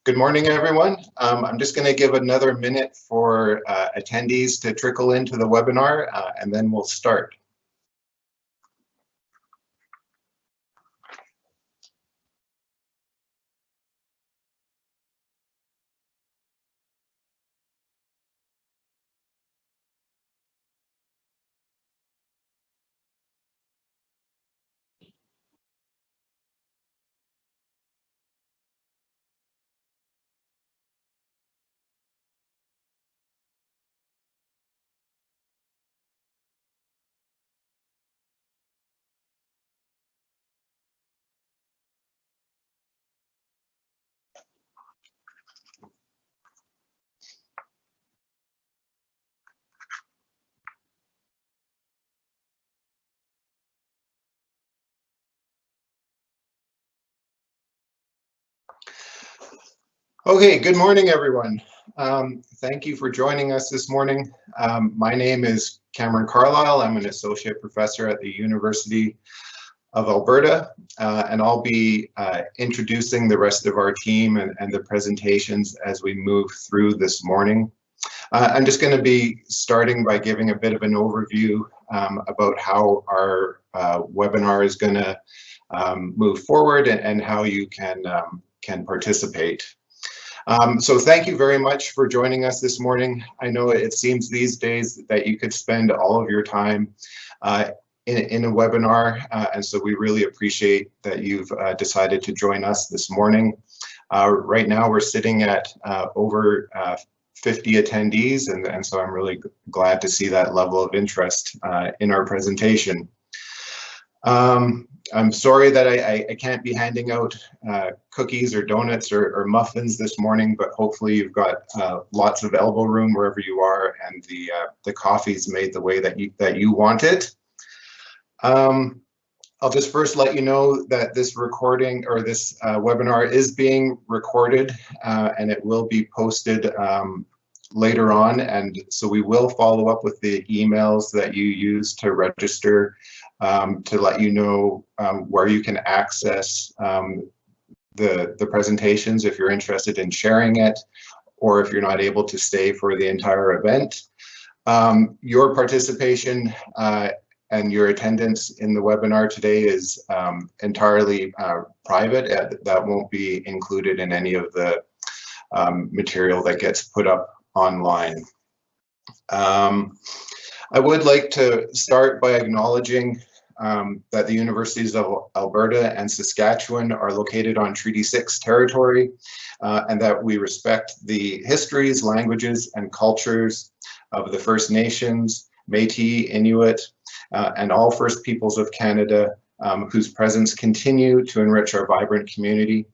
Good morning, everyone. I'm just going to give another minute for attendees to trickle into the webinar, and then we'll start. Okay, good morning, everyone. Thank you for joining us this morning. My name is Cameron Carlisle. I'm an associate professor at the University of Alberta, and I'll be introducing the rest of our team and the presentations as we move through this morning. I'm just going to be starting by giving a bit of an overview about how our webinar is going to move forward and how you can participate. So thank you very much for joining us this morning. I know it seems these days that you could spend all of your time in a webinar, and so we really appreciate that you've decided to join us this morning. Right now we're sitting at over 50 attendees, and so I'm really glad to see that level of interest in our presentation. I'm sorry that I can't be handing out cookies or donuts or muffins this morning, but hopefully you've got lots of elbow room wherever you are, and the coffee's made the way that you want it. I'll just first let you know that this recording or this webinar is being recorded, and it will be posted later on, and so we will follow up with the emails that you use to register to let you know where you can access the presentations if you're interested in sharing it, or if you're not able to stay for the entire event. Your participation and your attendance in the webinar today is entirely private. That won't be included in any of the material that gets put up online. I would like to start by acknowledging that the Universities of Alberta and Saskatchewan are located on Treaty 6 territory, and that we respect the histories, languages, and cultures of the First Nations, Métis, Inuit, and all First Peoples of Canada, whose presence continue to enrich our vibrant community.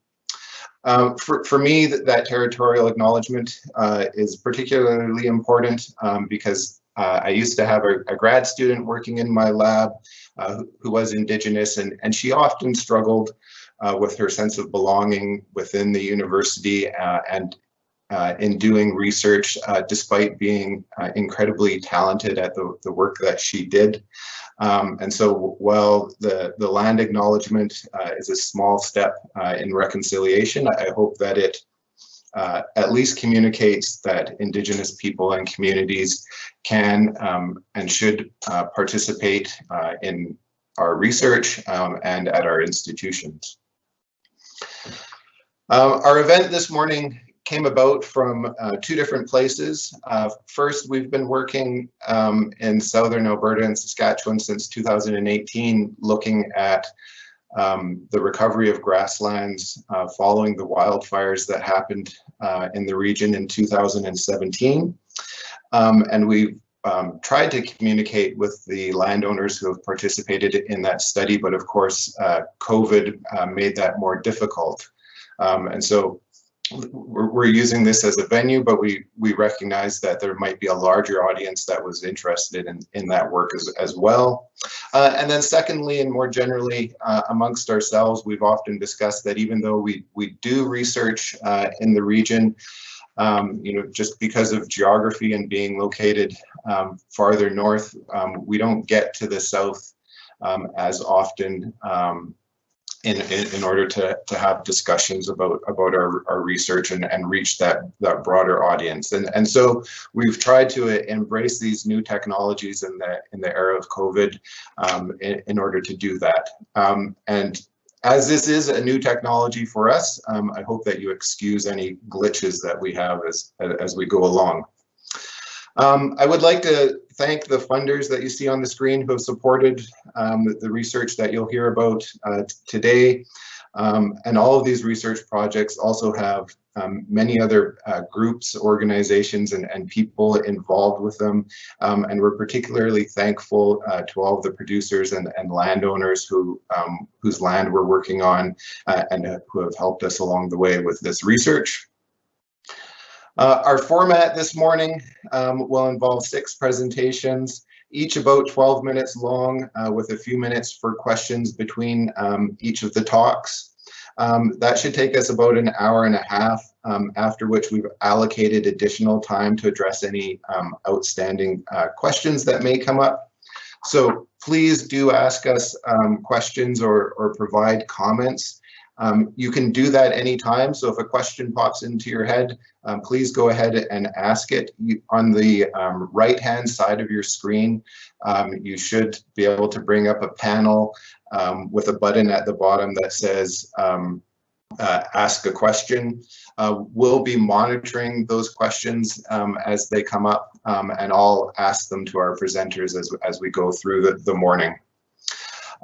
For me, that territorial acknowledgement is particularly important because I used to have a grad student working in my lab who was Indigenous, and she often struggled with her sense of belonging within the university and in doing research, despite being incredibly talented at the work that she did. And so while the land acknowledgement is a small step in reconciliation, I hope that it at least communicates that Indigenous people and communities can and should participate in our research and at our institutions. Our event this morning came about from two different places. First, we've been working in southern Alberta and Saskatchewan since 2018, looking at the recovery of grasslands following the wildfires that happened in the region in 2017. And we've tried to communicate with the landowners who have participated in that study, but of course, COVID made that more difficult. And so we're using this as a venue, but we recognize that there might be a larger audience that was interested in that work as well. And then secondly, and more generally amongst ourselves, we've often discussed that even though we do research in the region, just because of geography and being located farther north, we don't get to the south as often in order to have discussions about our research and reach that broader audience. And so we've tried to embrace these new technologies in the era of COVID in order to do that. And as this is a new technology for us, I hope that you excuse any glitches that we have as we go along. I would like to thank the funders that you see on the screen who have supported the research that you'll hear about today. And all of these research projects also have many other groups, organizations, and people involved with them. And we're particularly thankful to all of the producers and landowners whose land we're working on and who have helped us along the way with this research. Our format this morning will involve 6 presentations, each about 12 minutes long, with a few minutes for questions between each of the talks. That should take us about an hour and a half, after which we've allocated additional time to address any outstanding questions that may come up. So please do ask us questions or provide comments. You can do that anytime. So if a question pops into your head, please go ahead and ask it. On the right-hand side of your screen, you should be able to bring up a panel with a button at the bottom that says ask a question. We'll be monitoring those questions as they come up, and I'll ask them to our presenters as we go through the morning.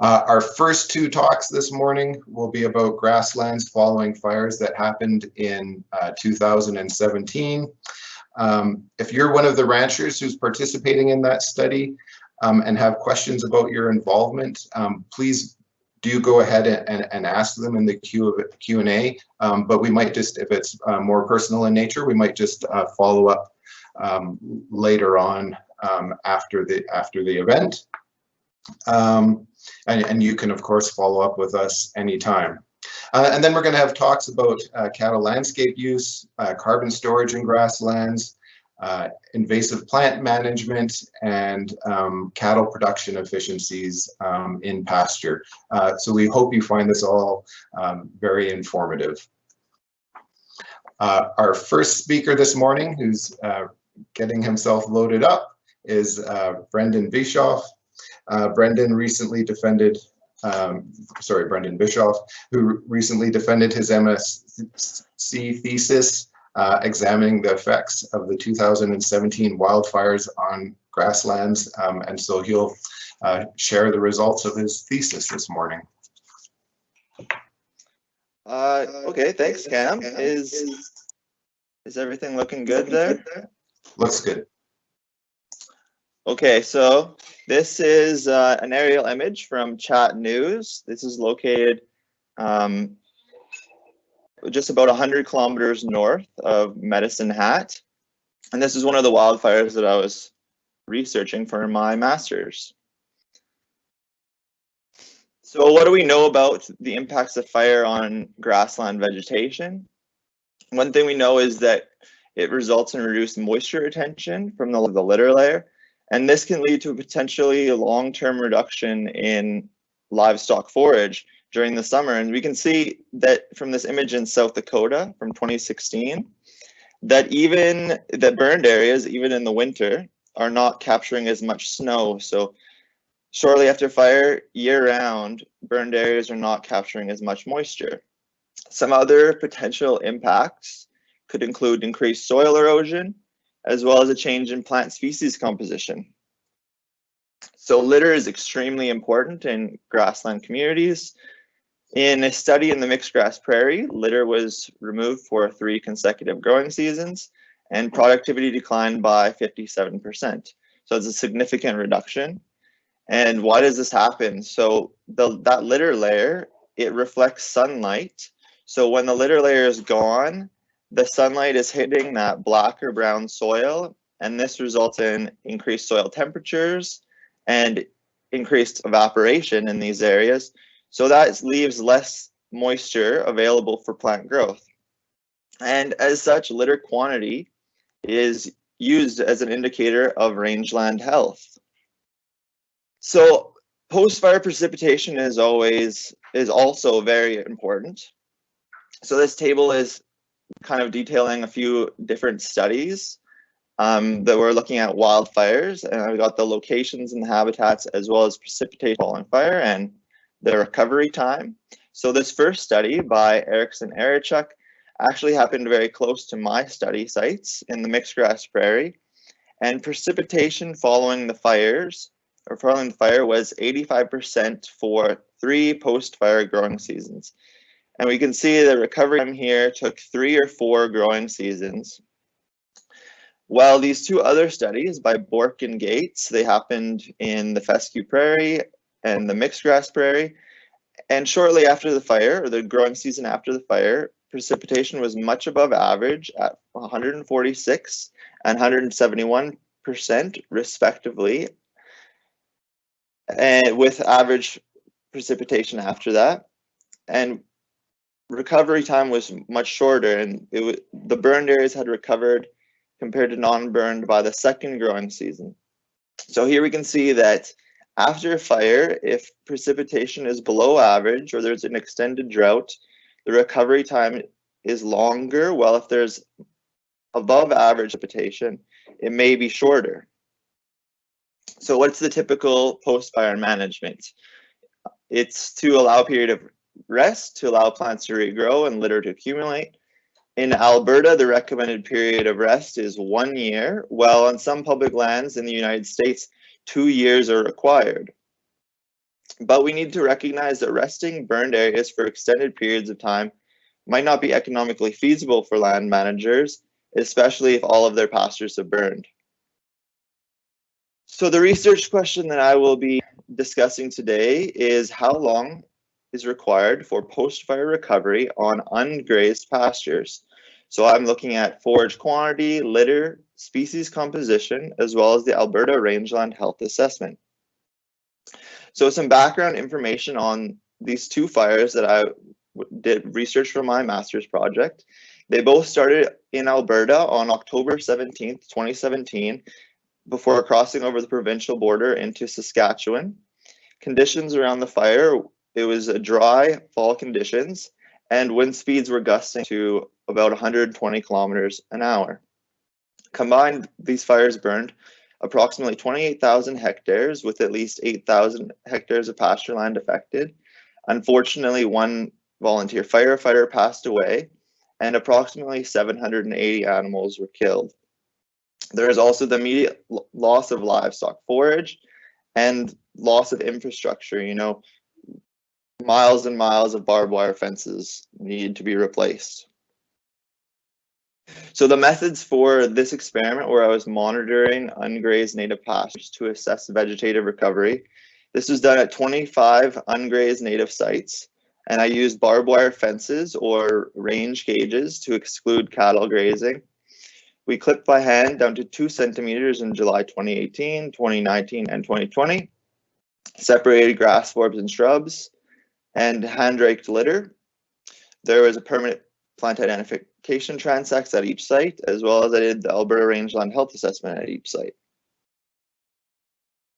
Our first 2 talks this morning will be about grasslands following fires that happened in 2017. If you're one of the ranchers who's participating in that study and have questions about your involvement, please do go ahead and ask them in the Q&A, but we might just, if it's more personal in nature, we might just follow up later on after the event. And you can, of course, follow up with us anytime. And then we're going to have talks about cattle landscape use, carbon storage in grasslands, invasive plant management, and cattle production efficiencies in pasture. So we hope you find this all very informative. Our first speaker this morning, who's getting himself loaded up, is Brendan Bischoff. Brendan Bischoff, who recently defended his MSc thesis examining the effects of the 2017 wildfires on grasslands, and so he'll share the results of his thesis this morning. Okay, thanks, Cam. Is everything looking good there? Looks good. Okay, so this is an aerial image from Chat News. This is located just about 100 kilometers north of Medicine Hat. And this is one of the wildfires that I was researching for my master's. So what do we know about the impacts of fire on grassland vegetation? One thing we know is that it results in reduced moisture retention from the litter layer. And this can lead to a potentially long-term reduction in livestock forage during the summer. And we can see that from this image in South Dakota from 2016, that even the burned areas, even in the winter, are not capturing as much snow. So shortly after fire, year-round, burned areas are not capturing as much moisture. Some other potential impacts could include increased soil erosion, as well as a change in plant species composition. So litter is extremely important in grassland communities. In a study in the mixed grass prairie, litter was removed for 3 consecutive growing seasons, and productivity declined by 57%. So it's a significant reduction. And why does this happen? So that litter layer, it reflects sunlight. So when the litter layer is gone, the sunlight is hitting that black or brown soil, and this results in increased soil temperatures and increased evaporation in these areas. So that leaves less moisture available for plant growth. And as such, litter quantity is used as an indicator of rangeland health. So Post-fire precipitation is also very important. So this table is kind of detailing a few different studies that we're looking at wildfires, and I've got the locations and the habitats as well as precipitation following fire and the recovery time. So this first study by Erickson Erichuk actually happened very close to my study sites in the mixed grass prairie, and precipitation following the fire was 85% for 3 post-fire growing seasons. And we can see the recovery time here took 3 or 4 growing seasons. While these 2 other studies by Bork and Gates, they happened in the fescue prairie and the mixed grass prairie. And shortly after the fire, or the growing season after the fire, precipitation was much above average at 146 and 171% respectively, and with average precipitation after that. And recovery time was much shorter, and the burned areas had recovered compared to non-burned by the second growing season. So here we can see that after a fire, if precipitation is below average or there's an extended drought, the recovery time is longer, while if there's above average precipitation, it may be shorter. So what's the typical post-fire management? It's to allow a period of rest, to allow plants to regrow and litter to accumulate. In Alberta, the recommended period of rest is 1 year, while on some public lands in the United States, 2 years are required. But we need to recognize that resting burned areas for extended periods of time might not be economically feasible for land managers, especially if all of their pastures have burned. So the research question that I will be discussing today is how long is required for post-fire recovery on ungrazed pastures. So I'm looking at forage quantity, litter, species composition, as well as the Alberta Rangeland Health Assessment. So some background information on these 2 fires that I did research for my master's project. They both started in Alberta on October 17th, 2017, before crossing over the provincial border into Saskatchewan. Conditions around the fire, it was a dry fall conditions, and wind speeds were gusting to about 120 kilometers an hour. Combined, these fires burned approximately 28,000 hectares, with at least 8,000 hectares of pasture land affected. Unfortunately, 1 volunteer firefighter passed away, and approximately 780 animals were killed. There is also the immediate loss of livestock forage and loss of infrastructure. Miles and miles of barbed wire fences need to be replaced. So the methods for this experiment, where I was monitoring ungrazed native pastures to assess vegetative recovery, this was done at 25 ungrazed native sites, and I used barbed wire fences or range gauges to exclude cattle grazing. We clipped by hand down to 2 centimeters in July 2018, 2019, and 2020, separated grass forbs and shrubs, and hand-raked litter. There was a permanent plant identification transects at each site, as well as I did the Alberta Rangeland Health Assessment at each site.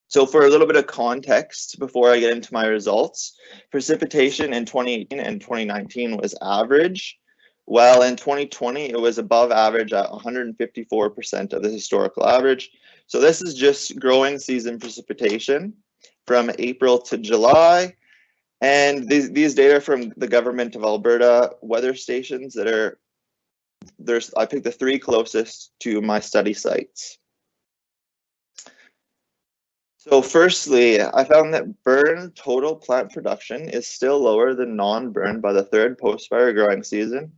So for a little bit of context before I get into my results, precipitation in 2018 and 2019 was average, while in 2020 it was above average at 154% of the historical average. So this is just growing season precipitation from April to July. And these data are from the Government of Alberta weather stations that are, I picked the 3 closest to my study sites. So firstly, I found that burn total plant production is still lower than non-burn by the 3rd post-fire growing season.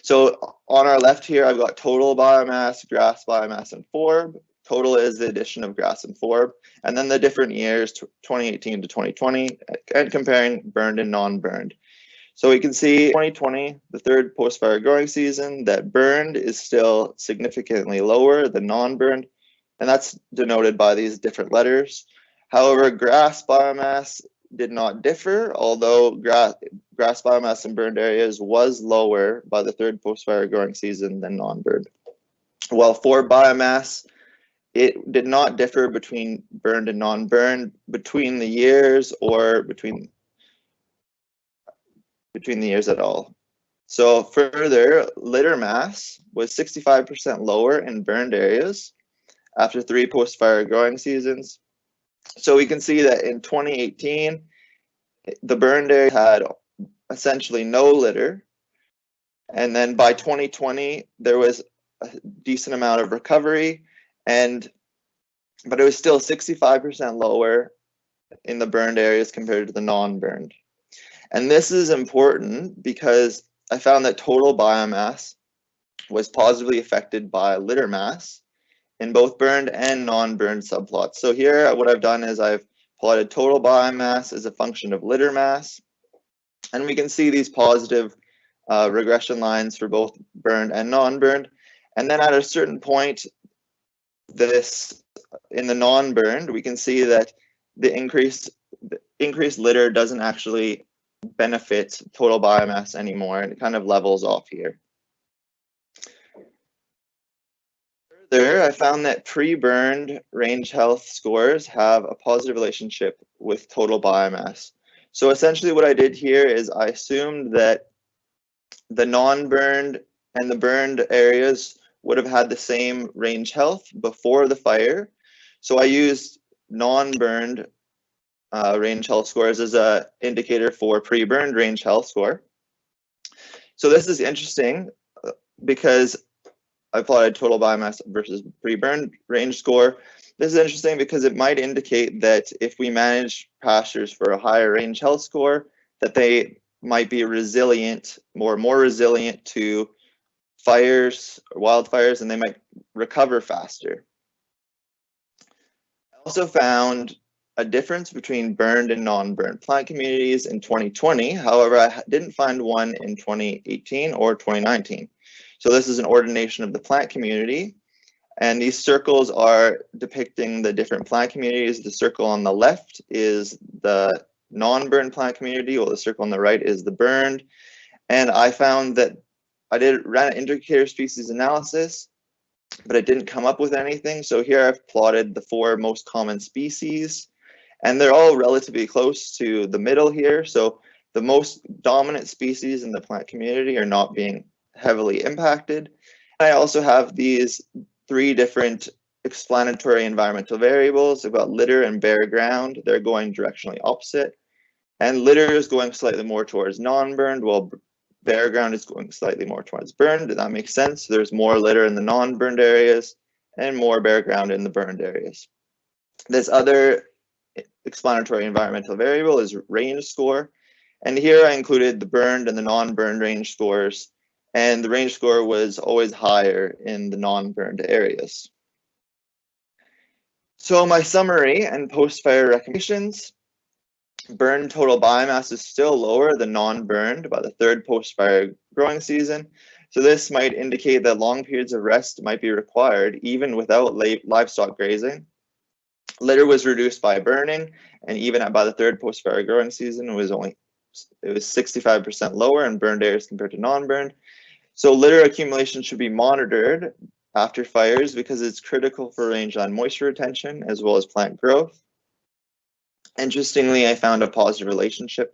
So on our left here, I've got total biomass, grass biomass, and forb. Total is the addition of grass and forb, and then the different years, 2018 to 2020, and comparing burned and non-burned. So we can see 2020, the 3rd post-fire growing season, that burned is still significantly lower than non-burned, and that's denoted by these different letters. However, grass biomass did not differ, although grass biomass in burned areas was lower by the 3rd post-fire growing season than non-burned. While forb biomass, it did not differ between burned and non-burned, between the years or between the years at all. So further, litter mass was 65% lower in burned areas after 3 post-fire growing seasons. So we can see that in 2018, the burned area had essentially no litter. And then by 2020, there was a decent amount of recovery, but it was still 65% lower in the burned areas compared to the non-burned. And this is important because I found that total biomass was positively affected by litter mass in both burned and non-burned subplots. So here what I've done is I've plotted total biomass as a function of litter mass, and we can see these positive regression lines for both burned and non-burned. And then at a certain point, in the non-burned, we can see that the increased litter doesn't actually benefit total biomass anymore, and it kind of levels off here. Further, I found that pre-burned range health scores have a positive relationship with total biomass. So essentially what I did here is I assumed that the non-burned and the burned areas would have had the same range health before the fire. So I used non-burned range health scores as an indicator for pre-burned range health score. So this is interesting because I plotted total biomass versus pre-burned range score. This is interesting because it might indicate that if we manage pastures for a higher range health score, that they might be resilient, more resilient to fires or wildfires, and they might recover faster. I also found a difference between burned and non-burned plant communities in 2020. However, I didn't find one in 2018 or 2019. So this is an ordination of the plant community, and these circles are depicting the different plant communities. The circle on the left is the non-burned plant community, while the circle on the right is the burned. And I found that ran an indicator species analysis, but it didn't come up with anything. So here I've plotted the 4 most common species, and they're all relatively close to the middle here. So the most dominant species in the plant community are not being heavily impacted. I also have these 3 different explanatory environmental variables. I've got litter and bare ground. They're going directionally opposite. And litter is going slightly more towards non-burned, while bare ground is going slightly more towards burned. That makes sense. There's more litter in the non-burned areas and more bare ground in the burned areas. This other explanatory environmental variable is range score. And here I included the burned and the non-burned range scores. And the range score was always higher in the non-burned areas. So my summary and post-fire recommendations: burned total biomass is still lower than non-burned by the 3rd post-fire growing season. So this might indicate that long periods of rest might be required even without livestock grazing. Litter was reduced by burning, and even by the 3rd post-fire growing season, it was 65% lower in burned areas compared to non-burned. So litter accumulation should be monitored after fires because it's critical for rangeland moisture retention as well as plant growth. Interestingly, I found a positive relationship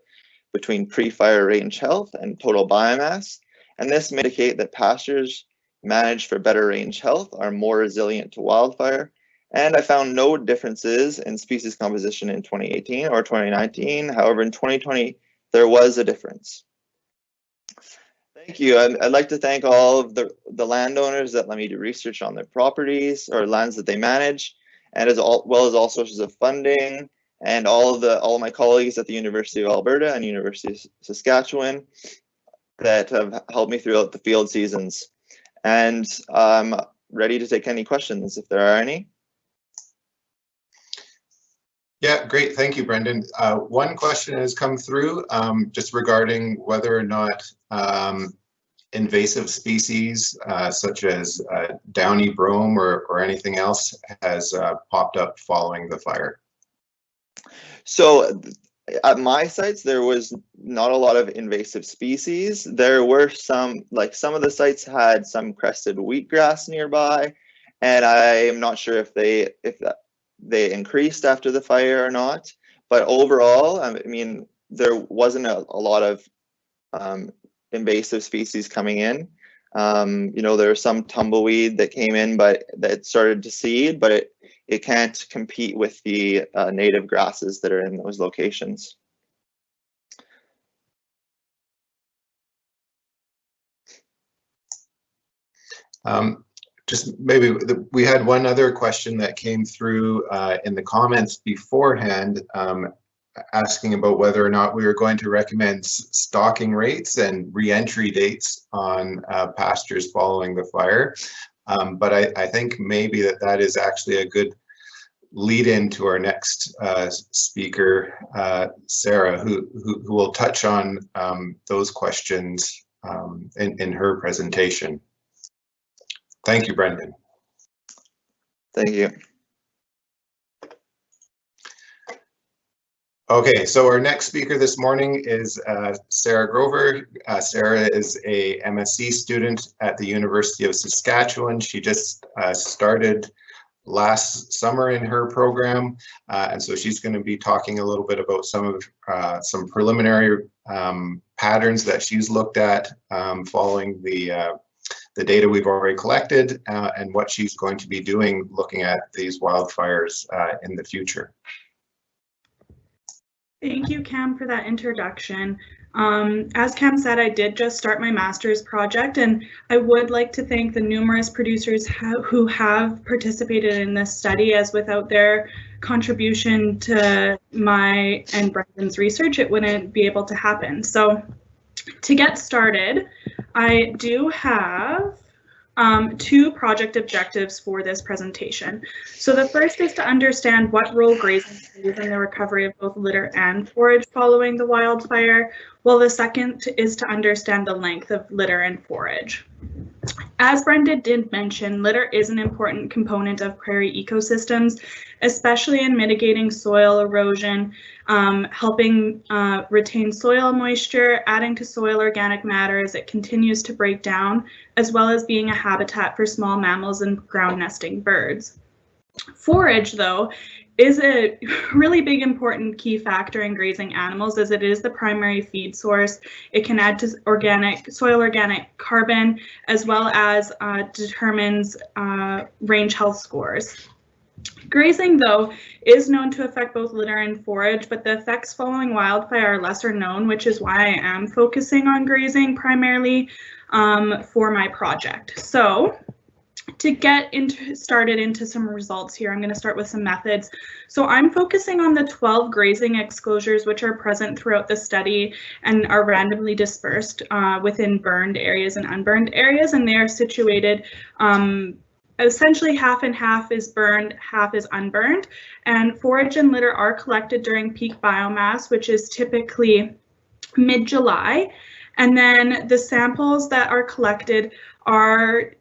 between pre-fire range health and total biomass, and this may indicate that pastures managed for better range health are more resilient to wildfire. And I found no differences in species composition in 2018 or 2019. However, in 2020, there was a difference. Thank you. I'd like to thank all of the landowners that let me do research on their properties or lands that they manage, and well as all sources of funding, and all of my colleagues at the University of Alberta and University of Saskatchewan that have helped me throughout the field seasons. And I'm ready to take any questions if there are any. Yeah, great. Thank you, Brendan. One question has come through just regarding whether or not invasive species such as downy brome or anything else has popped up following the fire. So at my sites, there was not a lot of invasive species. There were some of the sites had some crested wheatgrass nearby, and I'm not sure if they increased after the fire or not. But overall, I mean, there wasn't a lot of invasive species coming in. You know, there was some tumbleweed that came in, but that started to seed, but it can't compete with the native grasses that are in those locations. Just maybe we had one other question that came through in the comments beforehand, asking about whether or not we were going to recommend stocking rates and re-entry dates on pastures following the fire. But I think maybe that is actually a good lead into our next speaker, Sarah, who will touch on those questions in her presentation. Thank you, Brendan. Thank you. Okay, so our next speaker this morning is Sarah Grover. Sarah is a MSc student at the University of Saskatchewan. She just started last summer in her program, and so she's going to be talking a little bit about some preliminary patterns that she's looked at following the data we've already collected, and what she's going to be doing looking at these wildfires in the future. Thank you, Cam, for that introduction. As Cam said, I did just start my master's project, and I would like to thank the numerous producers who have participated in this study, as without their contribution to my and Brendan's research, it wouldn't be able to happen. So to get started, I do have two project objectives for this presentation. So the first is to understand what role grazing plays in the recovery of both litter and forage following the wildfire, while the second is to understand the length of litter and forage. As Brenda did mention, litter is an important component of prairie ecosystems, especially in mitigating soil erosion, helping retain soil moisture, adding to soil organic matter as it continues to break down, as well as being a habitat for small mammals and ground nesting birds. Forage, though, is a really big important key factor in grazing animals, as it is the primary feed source. It can add to soil organic carbon, as well as determines range health scores. Grazing, though, is known to affect both litter and forage, but the effects following wildfire are lesser known, which is why I am focusing on grazing primarily for my project. So to get started into some results here, I'm going to start with some methods. So I'm focusing on the 12 grazing exposures which are present throughout the study and are randomly dispersed within burned areas and unburned areas, and they are situated essentially half and half is burned, half is unburned, and forage and litter are collected during peak biomass, which is typically mid-July, and then the samples that are collected are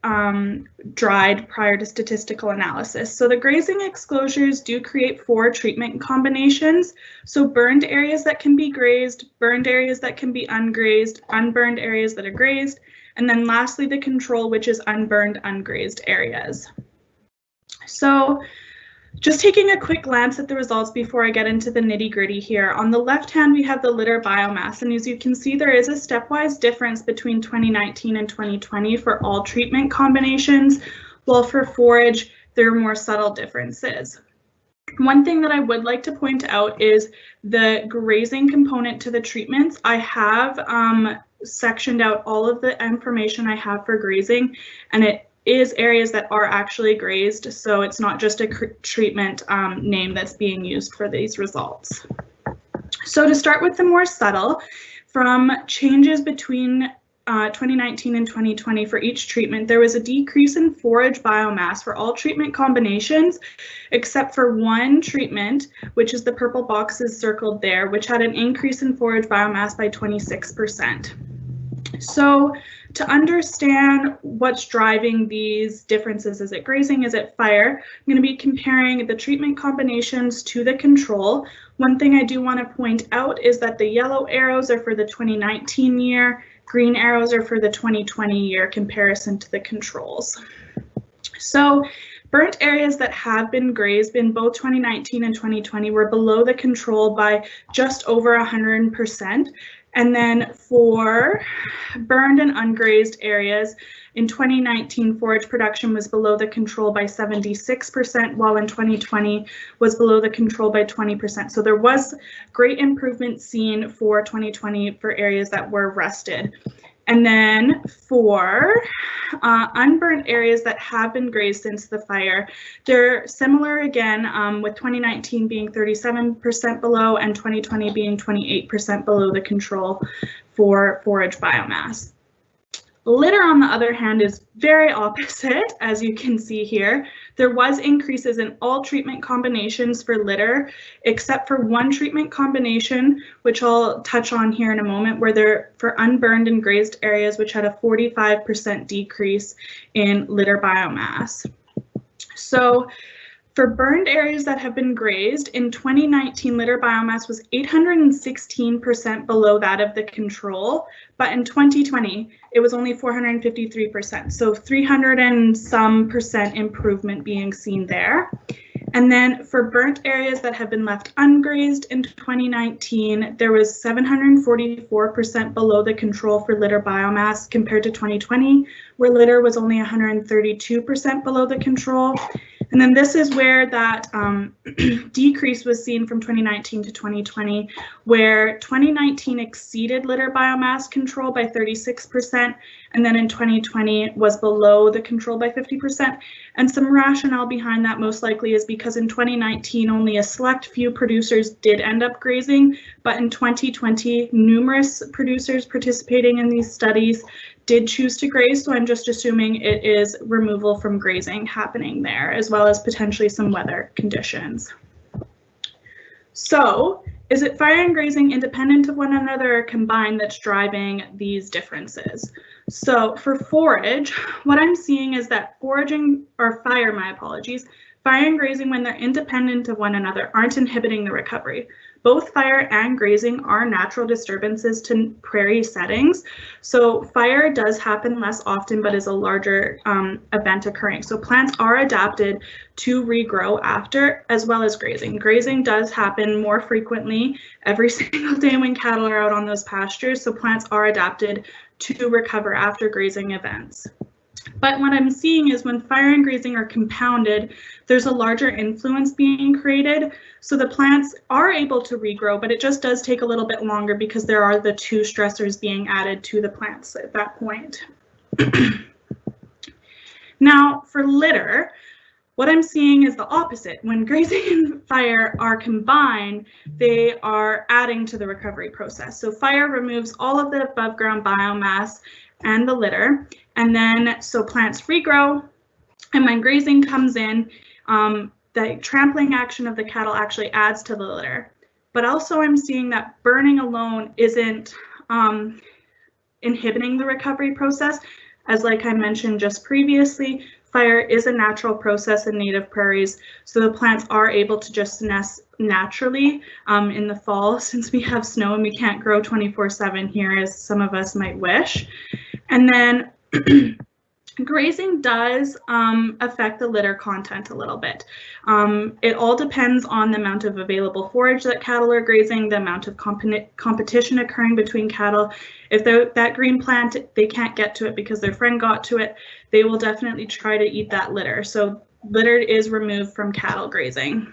dried prior to statistical analysis. So the grazing exposures do create 4 treatment combinations. So burned areas that can be grazed, burned areas that can be ungrazed, unburned areas that are grazed, and then lastly the control, which is unburned, ungrazed areas. So just taking a quick glance at the results before I get into the nitty-gritty here. On the left hand, we have the litter biomass, and as you can see, there is a stepwise difference between 2019 and 2020 for all treatment combinations, while for forage, there are more subtle differences. One thing that I would like to point out is the grazing component to the treatments. I have sectioned out all of the information I have for grazing, and it is areas that are actually grazed, so it's not just a treatment name that's being used for these results. So to start with the more subtle, from changes between 2019 and 2020 for each treatment, there was a decrease in forage biomass for all treatment combinations, except for one treatment, which is the purple boxes circled there, which had an increase in forage biomass by 26%. So to understand what's driving these differences, is it grazing, is it fire, I'm going to be comparing the treatment combinations to the control. One thing I do want to point out is that the yellow arrows are for the 2019 year, green arrows are for the 2020 year comparison to the controls. So Burnt areas that have been grazed in both 2019 and 2020 were below the control by just over 100%. And then for burned and ungrazed areas, in 2019, forage production was below the control by 76%, while in 2020 was below the control by 20%. So there was great improvement seen for 2020 for areas that were rested. And then for unburnt areas that have been grazed since the fire, they're similar again, with 2019 being 37% below and 2020 being 28% below the control for forage biomass. Litter, on the other hand, is very opposite, as you can see here. There was increases in all treatment combinations for litter, except for one treatment combination, which I'll touch on here in a moment, where they're for unburned and grazed areas, which had a 45% decrease in litter biomass. So for burned areas that have been grazed, in 2019, litter biomass was 816% below that of the control, but in 2020, it was only 453%, so 300 and some percent improvement being seen there. And then for burnt areas that have been left ungrazed in 2019, there was 744% below the control for litter biomass compared to 2020, where litter was only 132% below the control. And then this is where that decrease was seen from 2019 to 2020, where 2019 exceeded litter biomass control by 36%, and then in 2020 was below the control by 50%. And some rationale behind that most likely is because in 2019, only a select few producers did end up grazing, but in 2020, numerous producers participating in these studies did choose to graze, so I'm just assuming it is removal from grazing happening there, as well as potentially some weather conditions. So, is it fire and grazing independent of one another or combined that's driving these differences? So for forage, what I'm seeing is that foraging, or fire, my apologies, fire and grazing, when they're independent of one another, aren't inhibiting the recovery. Both fire and grazing are natural disturbances to prairie settings. So fire does happen less often, but is a larger event occurring. So plants are adapted to regrow after, as well as grazing. Grazing does happen more frequently every single day when cattle are out on those pastures. So plants are adapted to recover after grazing events. But what I'm seeing is when fire and grazing are compounded, there's a larger influence being created. So the plants are able to regrow, but it just does take a little bit longer because there are the two stressors being added to the plants at that point. Now for litter, what I'm seeing is the opposite. When grazing and fire are combined, they are adding to the recovery process. So fire removes all of the above ground biomass and the litter, and then so plants regrow, and when grazing comes in, the trampling action of the cattle actually adds to the litter. But also I'm seeing that burning alone isn't inhibiting the recovery process. As like I mentioned just previously, fire is a natural process in native prairies, so the plants are able to just nest naturally in the fall, since we have snow and we can't grow 24/7 here as some of us might wish. And then grazing does affect the litter content a little bit. It all depends on the amount of available forage that cattle are grazing, the amount of competition occurring between cattle. If that green plant, they can't get to it because their friend got to it, they will definitely try to eat that litter. So litter is removed from cattle grazing.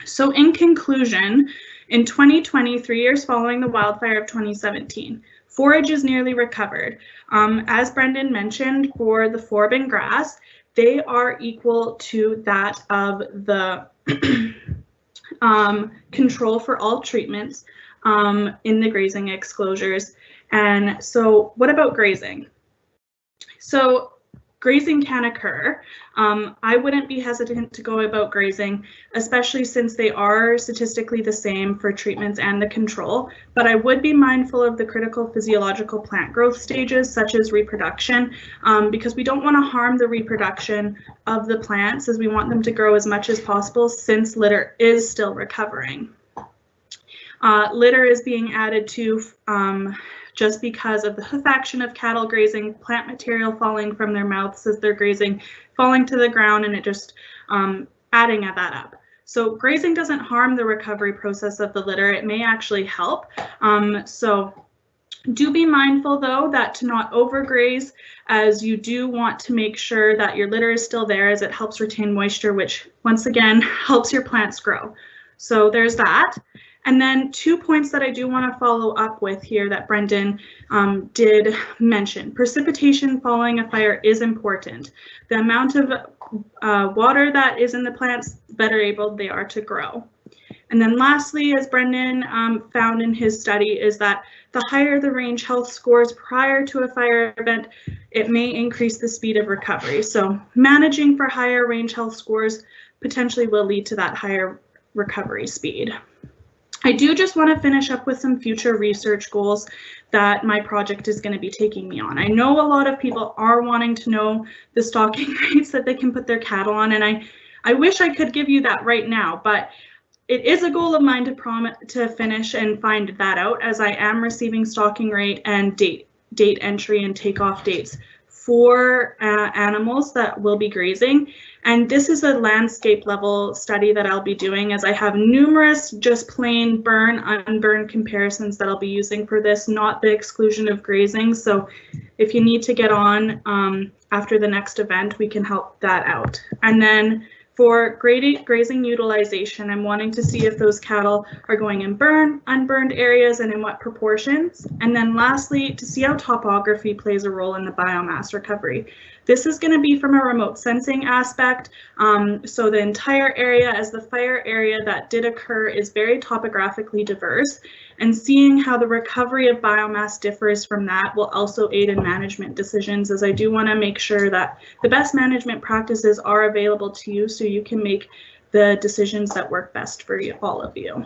So in conclusion, in 2020, 3 years following the wildfire of 2017, forage is nearly recovered. As Brendan mentioned, for the forb and grass, they are equal to that of the control for all treatments in the grazing exclosures. And so what about grazing? So grazing can occur. I wouldn't be hesitant to go about grazing, especially since they are statistically the same for treatments and the control, but I would be mindful of the critical physiological plant growth stages, such as reproduction, because we don't want to harm the reproduction of the plants, as we want them to grow as much as possible, since litter is still recovering. Litter is being added to just because of the hoof action of cattle grazing, plant material falling from their mouths as they're grazing, falling to the ground, and it just adding that up. So grazing doesn't harm the recovery process of the litter. It may actually help. So do be mindful though that to not overgraze, as you do want to make sure that your litter is still there, as it helps retain moisture, which once again helps your plants grow. So there's that. And then 2 points that I do want to follow up with here that Brendan did mention. Precipitation following a fire is important. The amount of water that is in the plants, the better able they are to grow. And then lastly, as Brendan found in his study, is that the higher the range health scores prior to a fire event, it may increase the speed of recovery. So managing for higher range health scores potentially will lead to that higher recovery speed. I do just want to finish up with some future research goals that my project is going to be taking me on. I know a lot of people are wanting to know the stocking rates that they can put their cattle on, and I wish I could give you that right now, but it is a goal of mine to finish and find that out, as I am receiving stocking rate and date entry and takeoff dates for animals that will be grazing. And this is a landscape level study that I'll be doing, as I have numerous just plain burn, unburn comparisons that I'll be using for this, not the exclusion of grazing. So if you need to get on after the next event, we can help that out. And then for grazing utilization, I'm wanting to see if those cattle are going in burn, unburned areas, and in what proportions. And then lastly, to see how topography plays a role in the biomass recovery. This is going to be from a remote sensing aspect. So the entire area, as the fire area that did occur, is very topographically diverse. And seeing how the recovery of biomass differs from that will also aid in management decisions, as I do want to make sure that the best management practices are available to you so you can make the decisions that work best for you, all of you.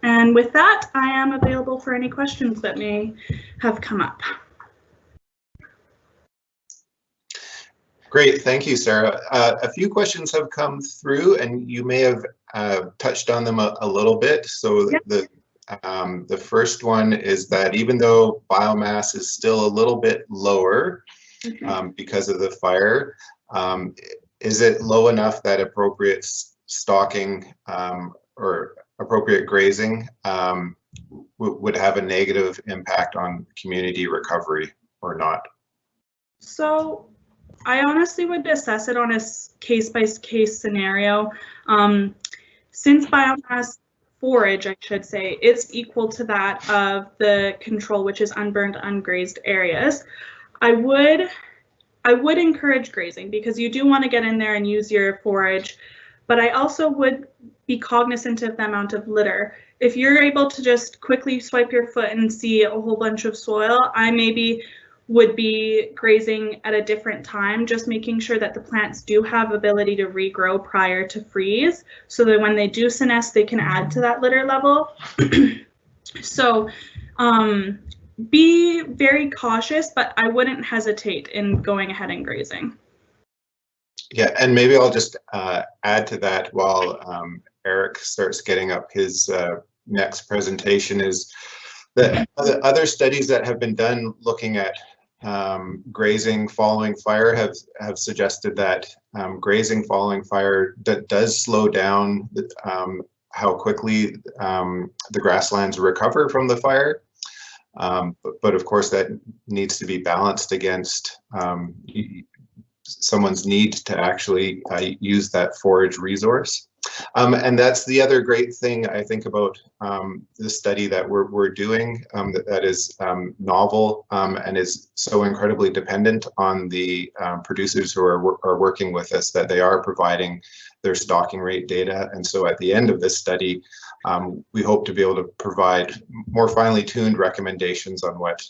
And with that, I am available for any questions that may have come up. Great, thank you, Sarah. A few questions have come through, and you may have touched on them a little bit. So yep. The first one is that even though biomass is still a little bit lower because of the fire, is it low enough that appropriate stocking or appropriate grazing would have a negative impact on community recovery or not? So I honestly would assess it on a case-by-case scenario. Since biomass forage, I should say, is equal to that of the control, which is unburned, ungrazed areas, I would encourage grazing, because you do want to get in there and use your forage, but I also would be cognizant of the amount of litter. If you're able to just quickly swipe your foot and see a whole bunch of soil, I maybe would be grazing at a different time, just making sure that the plants do have ability to regrow prior to freeze, so that when they do senesce, they can add to that litter level. So be very cautious, but I wouldn't hesitate in going ahead and grazing. Yeah, and maybe I'll just add to that while Eric starts getting up his next presentation, is that other studies that have been done looking at grazing following fire have suggested that grazing following fire does slow down how quickly the grasslands recover from the fire. But of course that needs to be balanced against someone's need to actually use that forage resource. And that's the other great thing I think about the study that we're doing, that is novel and is so incredibly dependent on the producers who are working with us, that they are providing their stocking rate data. And so at the end of this study, we hope to be able to provide more finely tuned recommendations on what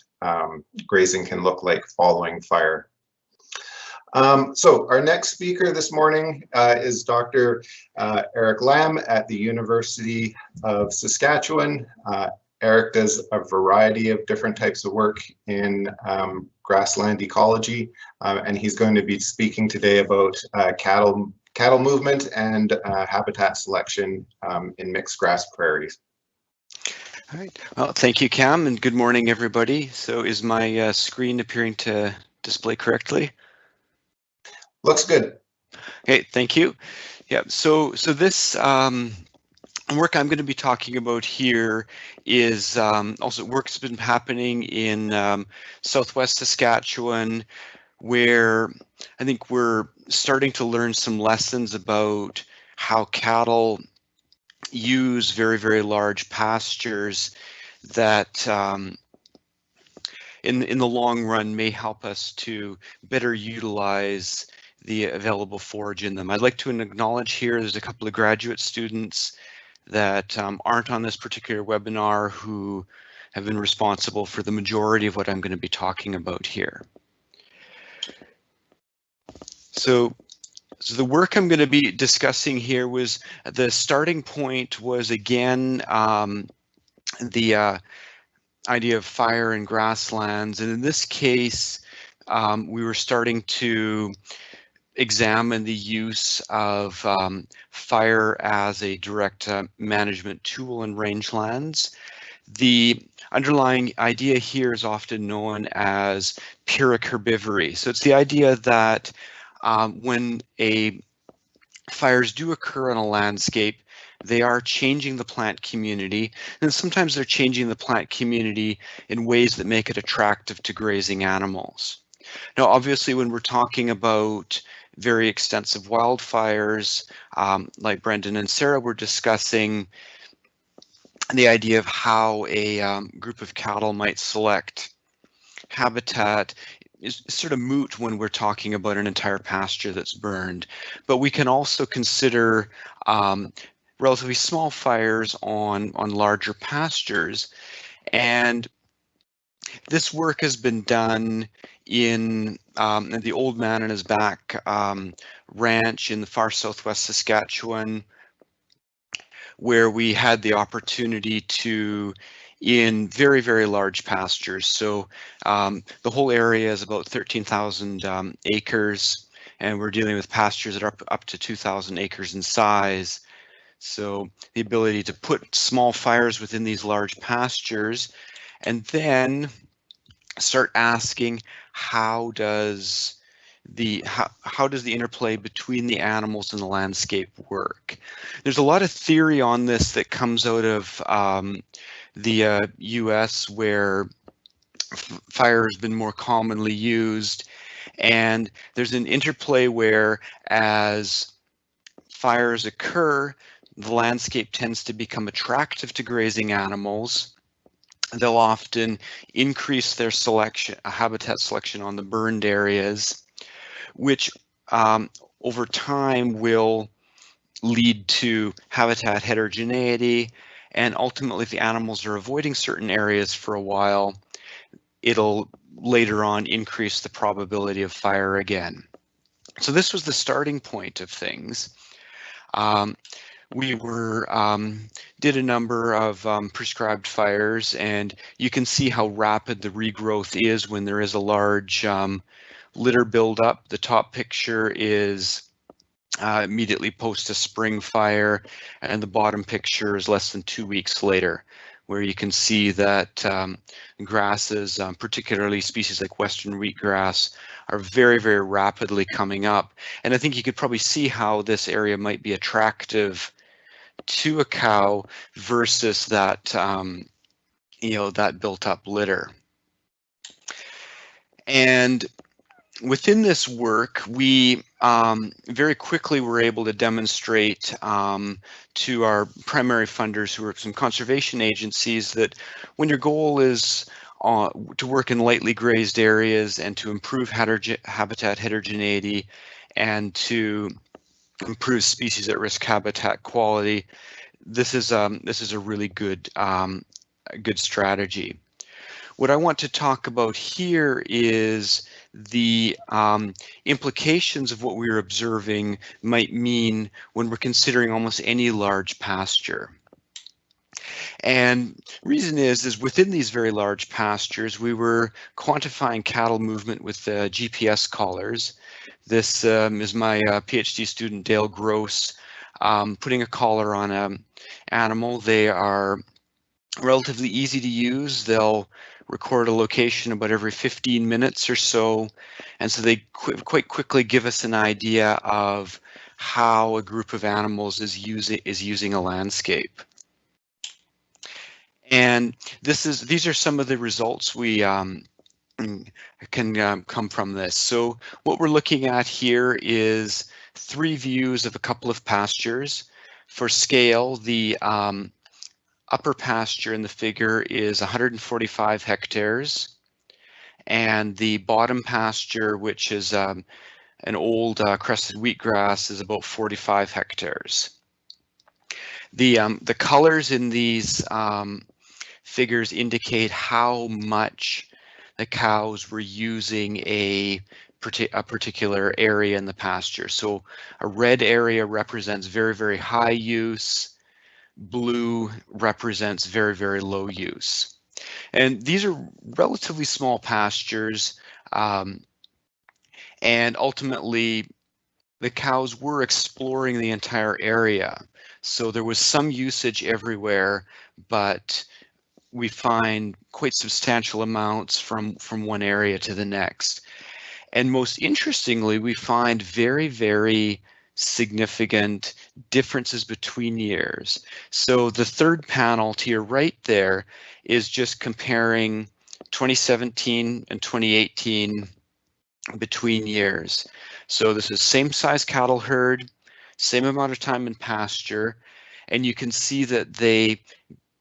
grazing can look like following fire. So our next speaker this morning is Dr. Eric Lamb at the University of Saskatchewan. Eric does a variety of different types of work in grassland ecology, and he's going to be speaking today about cattle movement and habitat selection in mixed grass prairies. All right. Well, thank you, Cam, and good morning, everybody. So is my screen appearing to display correctly? Looks good. Okay, thank you. Yeah, so this work I'm going to be talking about here is also work that's been happening in southwest Saskatchewan, where I think we're starting to learn some lessons about how cattle use very, very large pastures that in the long run may help us to better utilize the available forage in them. I'd like to acknowledge here there's a couple of graduate students that aren't on this particular webinar who have been responsible for the majority of what I'm going to be talking about here. So the work I'm going to be discussing here was the starting point was again the idea of fire in grasslands, and in this case we were starting to examine the use of fire as a direct management tool in rangelands. The underlying idea here is often known as Pericarbivory. So it's the idea that when fires do occur on a landscape, they are changing the plant community, and sometimes they're changing the plant community in ways that make it attractive to grazing animals. Now, obviously, when we're talking about very extensive wildfires, like Brendan and Sarah were discussing, the idea of how a group of cattle might select habitat is sort of moot when we're talking about an entire pasture that's burned. But we can also consider relatively small fires on larger pastures. And this work has been done in the Old Man and His Back ranch in the far southwest Saskatchewan, where we had the opportunity to in very, very large pastures. So the whole area is about 13,000 acres, and we're dealing with pastures that are up to 2,000 acres in size. So the ability to put small fires within these large pastures and then start asking how does the interplay between the animals and the landscape work. There's a lot of theory on this that comes out of the US, where fire has been more commonly used, and there's an interplay where as fires occur, the landscape tends to become attractive to grazing animals. They'll often increase their habitat selection on the burned areas, which over time will lead to habitat heterogeneity. And ultimately, if the animals are avoiding certain areas for a while, it'll later on increase the probability of fire again. So this was the starting point of things. We did a number of prescribed fires, and you can see how rapid the regrowth is when there is a large litter buildup. The top picture is immediately post a spring fire, and the bottom picture is less than 2 weeks later, where you can see that grasses, particularly species like western wheatgrass, are very, very rapidly coming up. And I think you could probably see how this area might be attractive to a cow versus that, that built up litter. And within this work, we very quickly were able to demonstrate to our primary funders, who are some conservation agencies, that when your goal is to work in lightly grazed areas and to improve habitat heterogeneity and to improve species at risk habitat quality, this is a really good strategy. What I want to talk about here is the implications of what we're observing might mean when we're considering almost any large pasture. And reason is within these very large pastures, we were quantifying cattle movement with GPS collars. This is my PhD student, Dale Gross, putting a collar on an animal. They are relatively easy to use. They'll record a location about every 15 minutes or so, and so they quite quickly give us an idea of how a group of animals is using a landscape. And these are some of the results we can come from this. So what we're looking at here is 3 views of a couple of pastures. For scale, the upper pasture in the figure is 145 hectares, and the bottom pasture, which is an old crested wheatgrass, is about 45 hectares. The colors in these figures indicate how much the cows were using a particular area in the pasture. So a red area represents very, very high use. Blue represents very, very low use. And these are relatively small pastures. And ultimately, the cows were exploring the entire area. So there was some usage everywhere, but we find quite substantial amounts from one area to the next. And most interestingly, we find very, very significant differences between years. So the third panel to your right there is just comparing 2017 and 2018 between years. So this is same size cattle herd, same amount of time in pasture, and you can see that they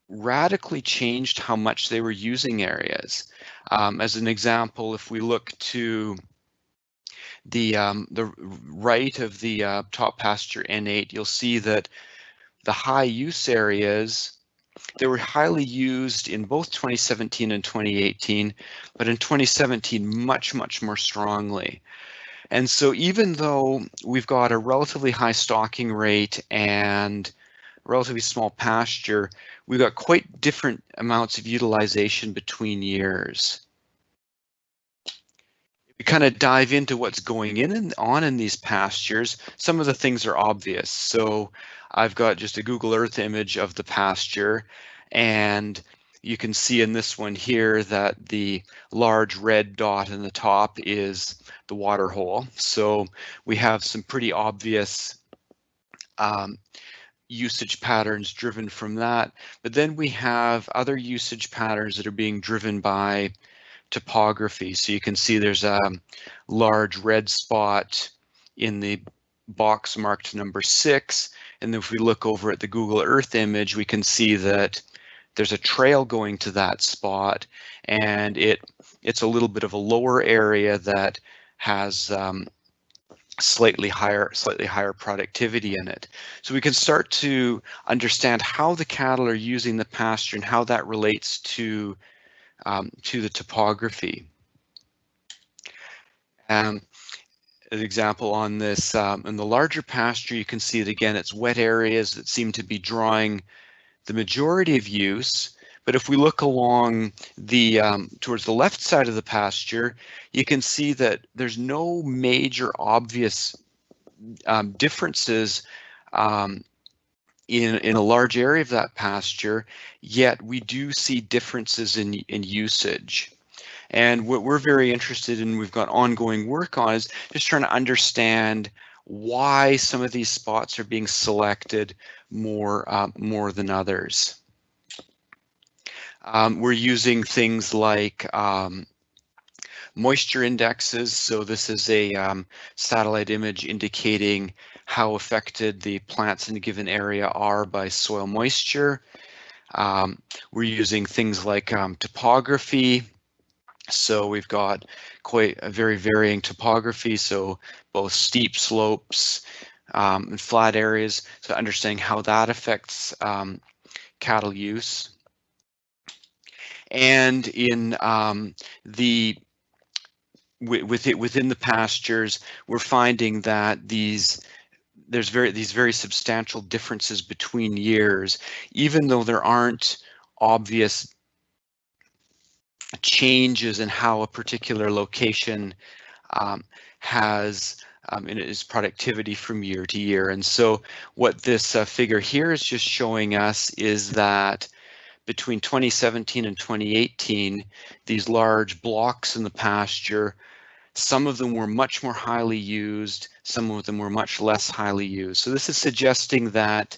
radically changed how much they were using areas. As an example, if we look to the right of the top pasture N8, you'll see that the high use areas, they were highly used in both 2017 and 2018, but in 2017 much, much more strongly. And so even though we've got a relatively high stocking rate and relatively small pasture, we've got quite different amounts of utilization between years. We kind of dive into what's going on in these pastures. Some of the things are obvious. So I've got just a Google Earth image of the pasture, and you can see in this one here that the large red dot in the top is the water hole. So we have some pretty obvious usage patterns driven from that. But then we have other usage patterns that are being driven by topography. So you can see there's a large red spot in the box marked number 6. And then if we look over at the Google Earth image, we can see that there's a trail going to that spot, and it's a little bit of a lower area that has slightly higher productivity in it. So we can start to understand how the cattle are using the pasture and how that relates to the topography. An example on this, in the larger pasture, you can see it again, it's wet areas that seem to be drawing the majority of use. But if we look along the towards the left side of the pasture, you can see that there's no major obvious differences in a large area of that pasture, yet we do see differences in usage. And what we're very interested in, we've got ongoing work on, is just trying to understand why some of these spots are being selected more than others. We're using things like moisture indexes. So this is a satellite image indicating how affected the plants in a given area are by soil moisture. We're using things like topography. So we've got quite a very varying topography, so both steep slopes and flat areas, so understanding how that affects cattle use. And in within the pastures, we're finding that these very substantial differences between years, even though there aren't obvious changes in how a particular location has in its productivity from year to year. And so what this figure here is just showing us is that between 2017 and 2018, these large blocks in the pasture, some of them were much more highly used, some of them were much less highly used. So this is suggesting that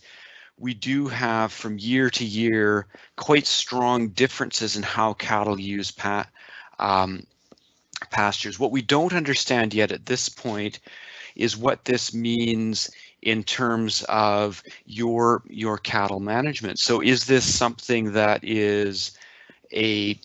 we do have from year to year quite strong differences in how cattle use pastures. What we don't understand yet at this point is what this means in terms of your cattle management. So is this something that is a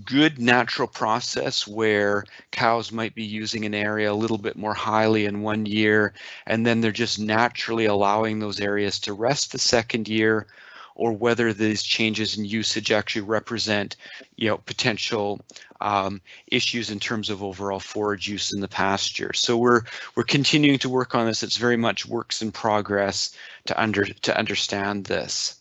good natural process where cows might be using an area a little bit more highly in one year, and then they're just naturally allowing those areas to rest the second year, or whether these changes in usage actually represent, potential issues in terms of overall forage use in the pasture. So we're continuing to work on this. It's very much works in progress to understand this.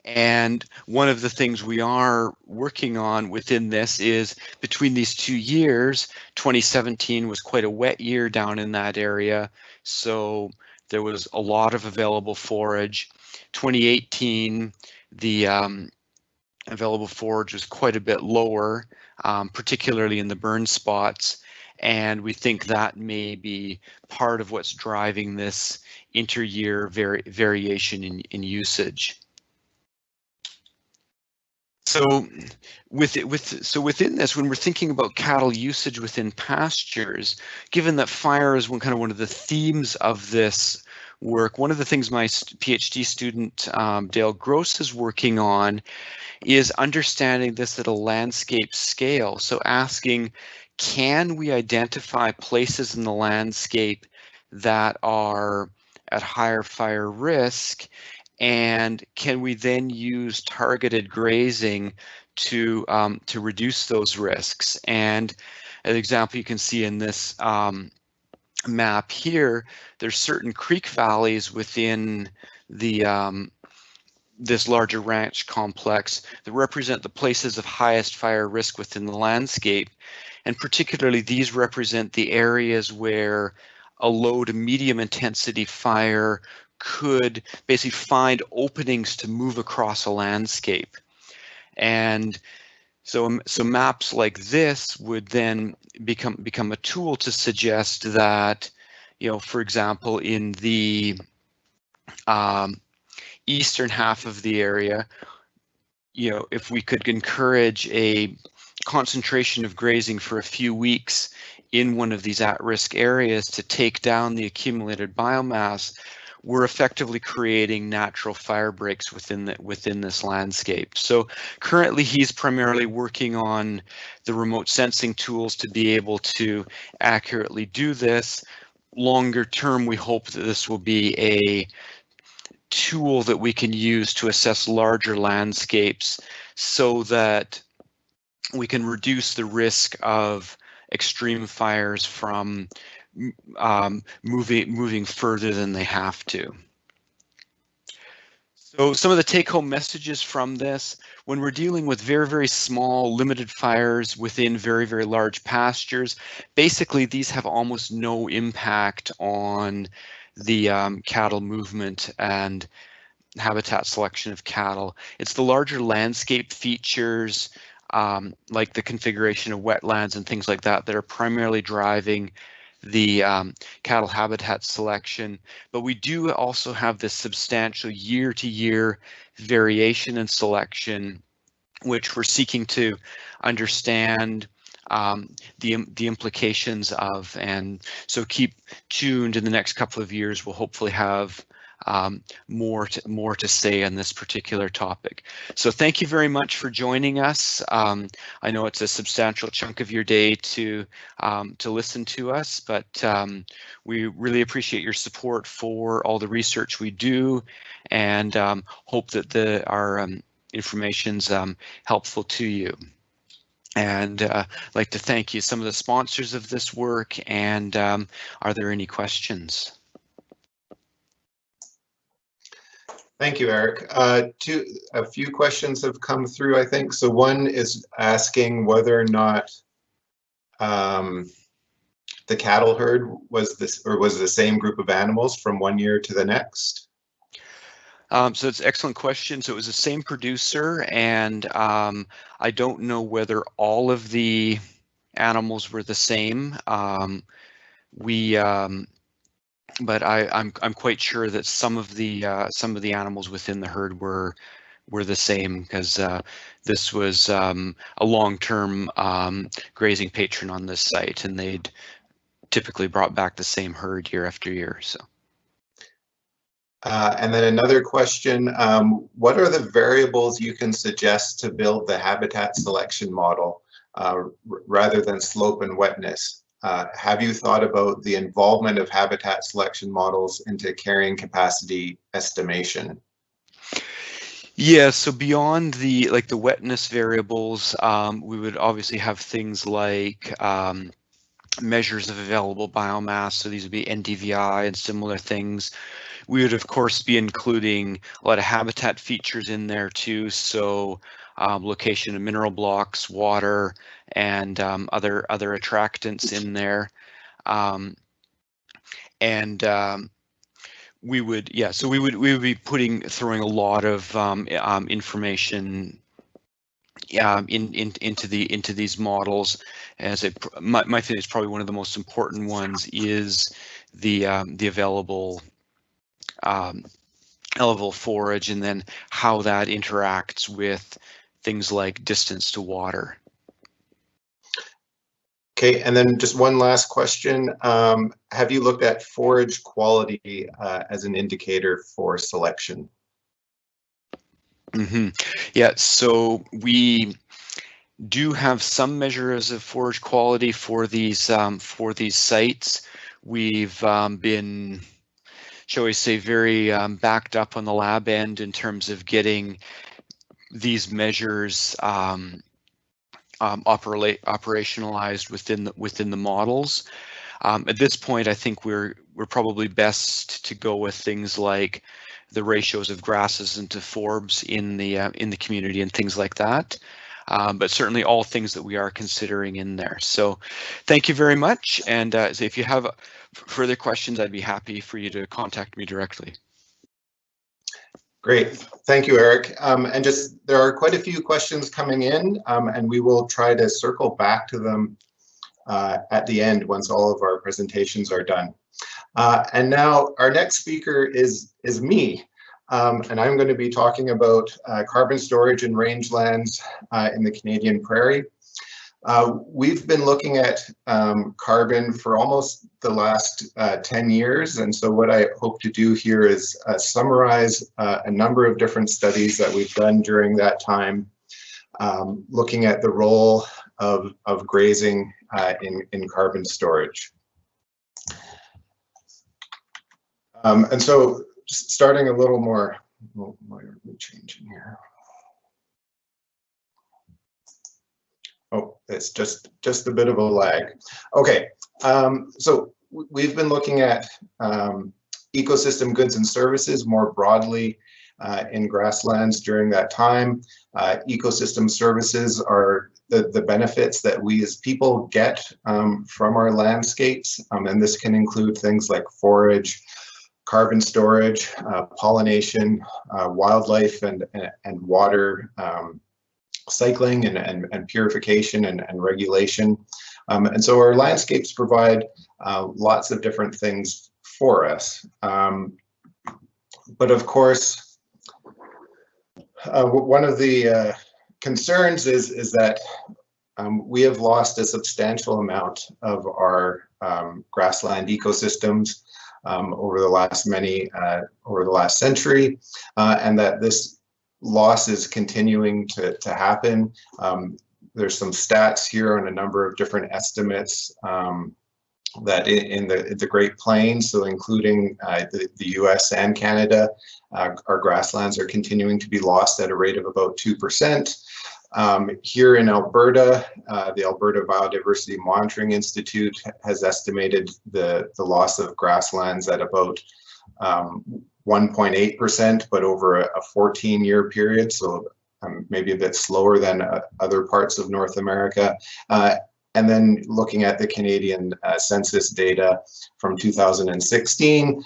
And one of the things we are working on within this is between these 2 years, 2017 was quite a wet year down in that area, so there was a lot of available forage. 2018, the available forage was quite a bit lower, particularly in the burn spots, and we think that may be part of what's driving this inter-year variation in usage. So within this, when we're thinking about cattle usage within pastures, given that fire is one of the themes of this work, one of the things my PhD student Dale Gross is working on is understanding this at a landscape scale. So asking, can we identify places in the landscape that are at higher fire risk? And can we then use targeted grazing to reduce those risks? And an example you can see in this map here, there's certain creek valleys within the this larger ranch complex that represent the places of highest fire risk within the landscape. And particularly these represent the areas where a low to medium intensity fire could basically find openings to move across a landscape. And so maps like this would then become a tool to suggest that, for example, in the eastern half of the area, if we could encourage a concentration of grazing for a few weeks in one of these at-risk areas to take down the accumulated biomass, we're effectively creating natural fire breaks within this landscape. So currently he's primarily working on the remote sensing tools to be able to accurately do this. Longer term, we hope that this will be a tool that we can use to assess larger landscapes so that we can reduce the risk of extreme fires from moving further than they have to. So some of the take-home messages from this: when we're dealing with very, very small limited fires within very, very large pastures, basically these have almost no impact on the cattle movement and habitat selection of cattle. It's the larger landscape features like the configuration of wetlands and things like that that are primarily driving the cattle habitat selection, but we do also have this substantial year-to-year variation in selection, which we're seeking to understand the implications of. And so keep tuned. In the next couple of years, we'll hopefully have more to say on this particular topic. So thank you very much for joining us. I know it's a substantial chunk of your day to listen to us, but we really appreciate your support for all the research we do, and hope that our information's helpful to you. And I'd like to thank you, some of the sponsors of this work, and are there any questions? Thank you, Eric. A few questions have come through, I think. So one is asking whether or not the cattle herd was the same group of animals from one year to the next. So it's an excellent question. So it was the same producer, and I don't know whether all of the animals were the same. But I'm quite sure that some of the animals within the herd were the same, because this was a long-term grazing patron on this site, and they'd typically brought back the same herd year after year. So. And then another question, what are the variables you can suggest to build the habitat selection model rather than slope and wetness? Have you thought about the involvement of habitat selection models into carrying capacity estimation? Yeah, so beyond the wetness variables, we would obviously have things like measures of available biomass. So these would be NDVI and similar things. We would of course be including a lot of habitat features in there too. So location of mineral blocks, water, and other attractants in there. We would throwing a lot of information into these models. As my thing is probably one of the most important ones is the available forage, and then how that interacts with things like distance to water. Okay, and then just one last question. Have you looked at forage quality as an indicator for selection? Yeah, so we do have some measures of forage quality for these sites. We've been, shall we say, very backed up on the lab end in terms of getting these measures operationalized within the models. At this point, I think we're probably best to go with things like the ratios of grasses into forbs in the community and things like that. But certainly all things that we are considering in there. So thank you very much. And if you have further questions, I'd be happy for you to contact me directly. Great, thank you, Eric. And just, there are quite a few questions coming in, and we will try to circle back to them at the end once all of our presentations are done. And now our next speaker is me, and I'm going to be talking about carbon storage in rangelands in the Canadian Prairie. We've been looking at carbon for almost the last 10 years, and so what I hope to do here is summarize a number of different studies that we've done during that time, looking at the role of grazing in carbon storage. And so starting a little more, why are we changing here? Oh, it's just a bit of a lag. Okay, so we've been looking at ecosystem goods and services more broadly in grasslands during that time. Ecosystem services are the benefits that we as people get from our landscapes, and this can include things like forage, carbon storage, pollination, wildlife and water cycling and purification and regulation. And so our landscapes provide lots of different things for us. But of course, one of the concerns is that we have lost a substantial amount of our grassland ecosystems over the last century, and that this loss is continuing to happen. There's some stats here on a number of different estimates that in the Great Plains, so including the US and Canada, our grasslands are continuing to be lost at a rate of about 2%. Here in Alberta, the Alberta Biodiversity Monitoring Institute has estimated the loss of grasslands at about 1.8%, but over a 14-year period, so maybe a bit slower than other parts of North America. And then looking at the Canadian census data from 2016,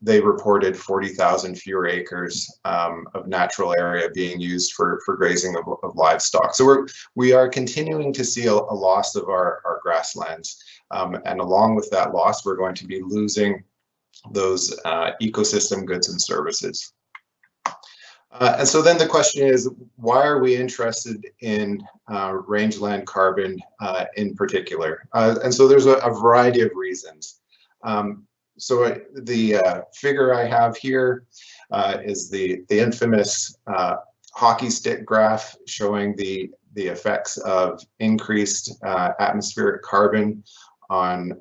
they reported 40,000 fewer acres of natural area being used for grazing of livestock. So we are continuing to see a loss of our grasslands. And along with that loss, we're going to be losing those ecosystem goods and services. And so then the question is, why are we interested in rangeland carbon in particular? And so there's a variety of reasons. So the figure I have here is the infamous hockey stick graph showing the effects of increased atmospheric carbon on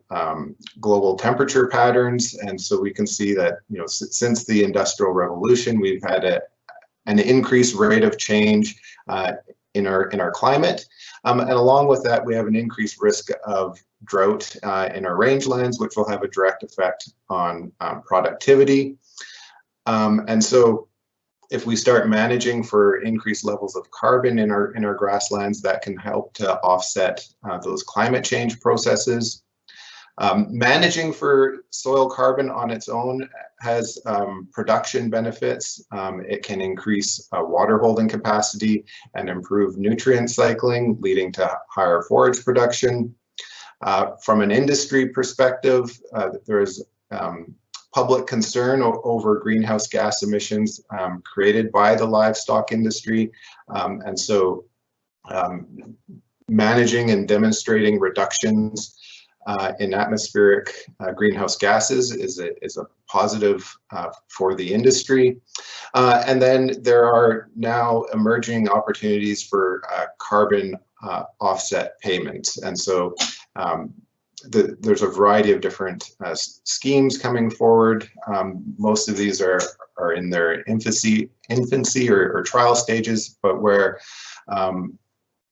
global temperature patterns. And so we can see that, since the Industrial Revolution, we've had an increased rate of change in our climate. And along with that, we have an increased risk of drought in our rangelands, which will have a direct effect on productivity. And so if we start managing for increased levels of carbon in our grasslands, that can help to offset those climate change processes. Managing for soil carbon on its own has production benefits. It can increase water holding capacity and improve nutrient cycling, leading to higher forage production. From an industry perspective, there is public concern over greenhouse gas emissions created by the livestock industry. And so managing and demonstrating reductions in atmospheric greenhouse gases is a positive for the industry. And then there are now emerging opportunities for carbon offset payments. And so there's a variety of different schemes coming forward. Most of these are in their infancy or trial stages, but where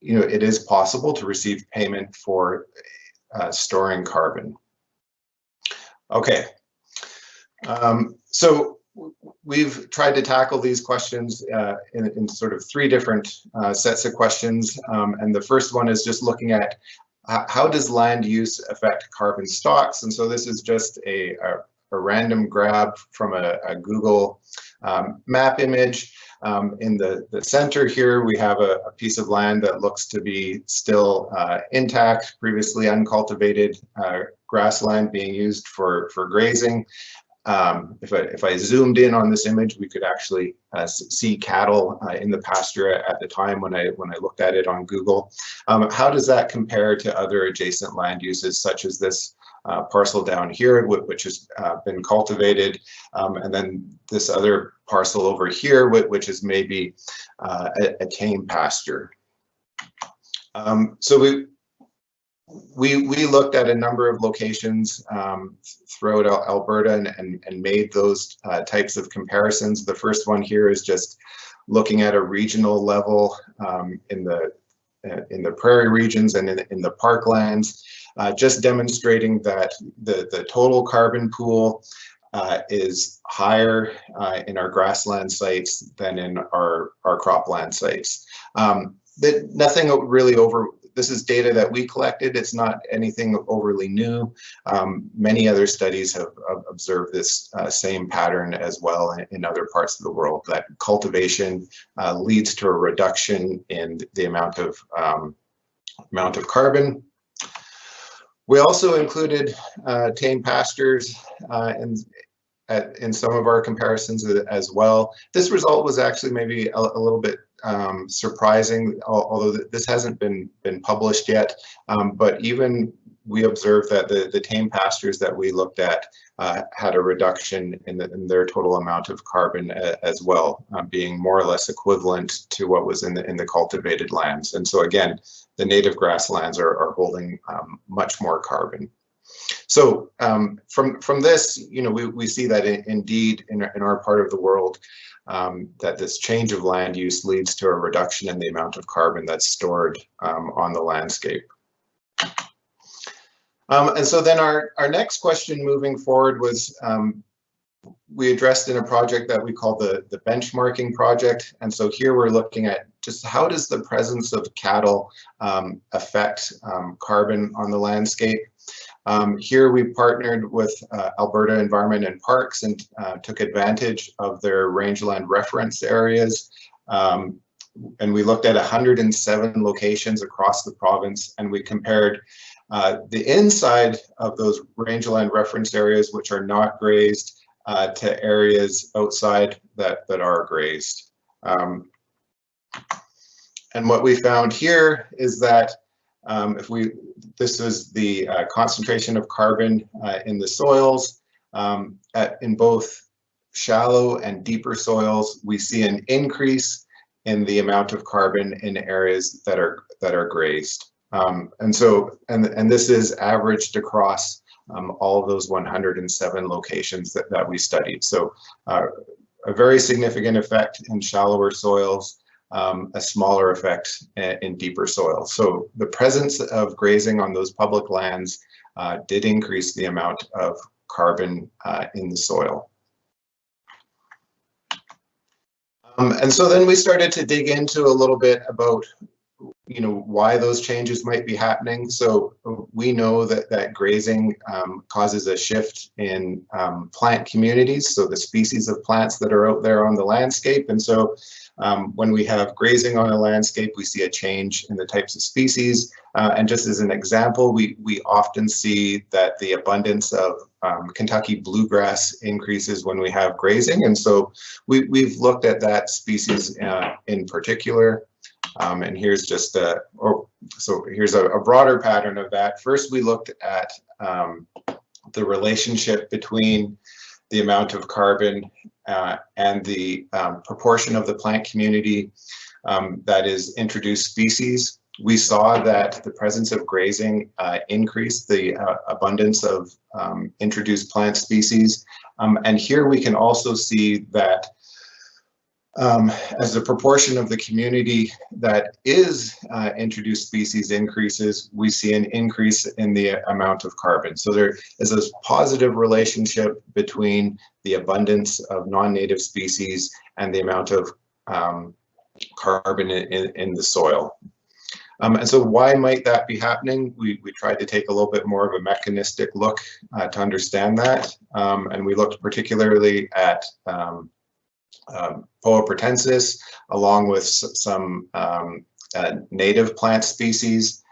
it is possible to receive payment for storing carbon. Okay, so we've tried to tackle these questions in sort of three different sets of questions. And the first one is just looking at how does land use affect carbon stocks? And so this is just a random grab from a Google map image. In the center here, we have a piece of land that looks to be still intact, previously uncultivated grassland being used for grazing. If I zoomed in on this image, we could actually see cattle in the pasture at the time when I looked at it on Google. How does that compare to other adjacent land uses, such as this parcel down here, which has been cultivated, and then this other parcel over here, which is maybe a tame pasture. So we looked at a number of locations throughout Alberta and made those types of comparisons. The first one here is just looking at a regional level in the prairie regions and in the parklands. Just demonstrating that the total carbon pool is higher in our grassland sites than in our cropland sites. Nothing really this is data that we collected. It's not anything overly new. Many other studies have observed this same pattern as well in other parts of the world, that cultivation leads to a reduction in the amount of carbon. We also included tame pastures in some of our comparisons as well. This result was actually maybe a little bit surprising, although this hasn't been published yet. But even we observed that the tame pastures that we looked at had a reduction in their total amount of carbon as well, being more or less equivalent to what was in the cultivated lands. And so again, the native grasslands are holding much more carbon. So from this, we see that indeed in our part of the world, that this change of land use leads to a reduction in the amount of carbon that's stored on the landscape. And so then our next question moving forward was, we addressed in a project that we call the benchmarking project. And so here we're looking at just how does the presence of cattle affect carbon on the landscape. Here we partnered with Alberta Environment and Parks and took advantage of their rangeland reference areas. And we looked at 107 locations across the province, and we compared the inside of those rangeland reference areas, which are not grazed, to areas outside that are grazed. And what we found here is that this is the concentration of carbon in the soils. In both shallow and deeper soils, we see an increase in the amount of carbon in areas that are grazed. And this is averaged across all of those 107 locations that we studied. So a very significant effect in shallower soils, a smaller effect in deeper soils. So the presence of grazing on those public lands did increase the amount of carbon in the soil. And so then we started to dig into a little bit about why those changes might be happening. So we know that grazing causes a shift in plant communities, so the species of plants that are out there on the landscape. And so when we have grazing on a landscape, we see a change in the types of species. And just as an example, we often see that the abundance of Kentucky bluegrass increases when we have grazing. And so we've looked at that species in particular. And here's just here's a broader pattern of that. First, we looked at the relationship between the amount of carbon and the proportion of the plant community that is introduced species. We saw that the presence of grazing increased the abundance of introduced plant species. And here we can also see that as the proportion of the community that is introduced species increases, we see an increase in the amount of carbon. So there is a positive relationship between the abundance of non-native species and the amount of carbon in the soil. And so why might that be happening? We tried to take a little bit more of a mechanistic look to understand that. And we looked particularly at Poa pratensis, along with some native plant species.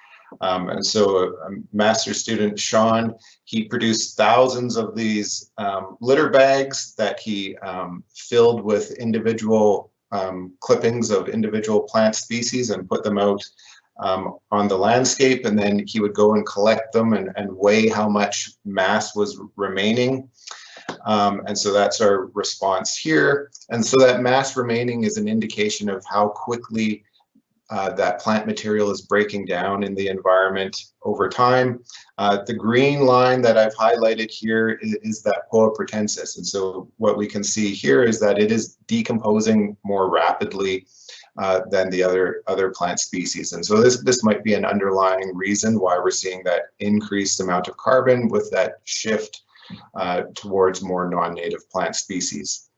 And so a master's student, Sean, he produced thousands of these litter bags that he filled with individual clippings of individual plant species and put them out on the landscape. And then he would go and collect them and weigh how much mass was remaining. And so that's our response here. And so that mass remaining is an indication of how quickly that plant material is breaking down in the environment over time. The green line that I've highlighted here is that Poa pratensis. And so what we can see here is that it is decomposing more rapidly than the other plant species. And so this might be an underlying reason why we're seeing that increased amount of carbon with that shift towards more non-native plant species.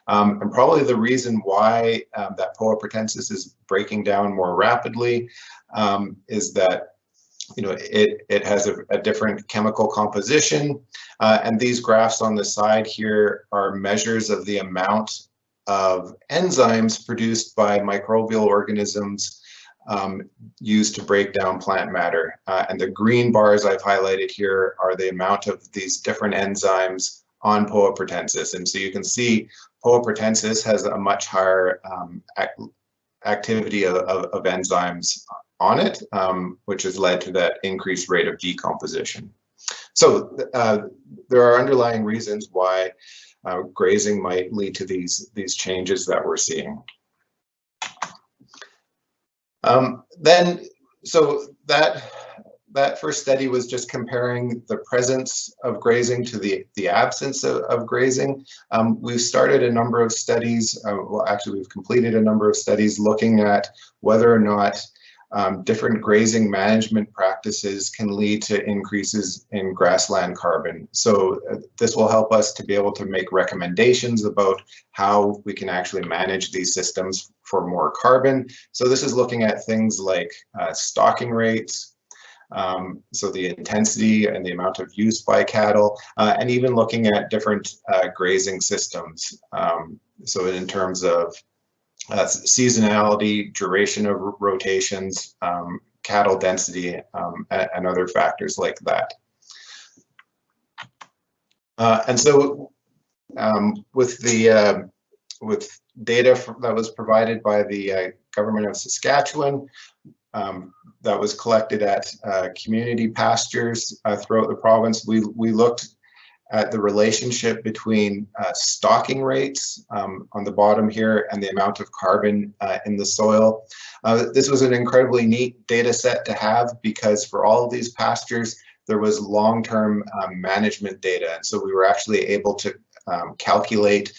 And probably the reason why that Poa pratensis is breaking down more rapidly is that it has a different chemical composition. And these graphs on the side here are measures of the amount of enzymes produced by microbial organisms used to break down plant matter. And the green bars I've highlighted here are the amount of these different enzymes on Poa pratensis. And so you can see Poa pratensis has a much higher activity of enzymes on it, which has led to that increased rate of decomposition. So there are underlying reasons why grazing might lead to these changes that we're seeing. So that first study was just comparing the presence of grazing to the absence of grazing. We've started a number of studies, well actually we've completed a number of studies looking at whether or not different grazing management practices can lead to increases in grassland carbon. So this will help us to be able to make recommendations about how we can actually manage these systems for more carbon. So this is looking at things like stocking rates, so the intensity and the amount of use by cattle, and even looking at different grazing systems. So in terms of seasonality, duration of rotations, cattle density, and other factors like that. And so with data that was provided by the government of Saskatchewan, that was collected at community pastures throughout the province, we looked at the relationship between stocking rates on the bottom here and the amount of carbon in the soil. This was an incredibly neat data set to have because for all of these pastures, there was long-term management data. And so we were actually able to calculate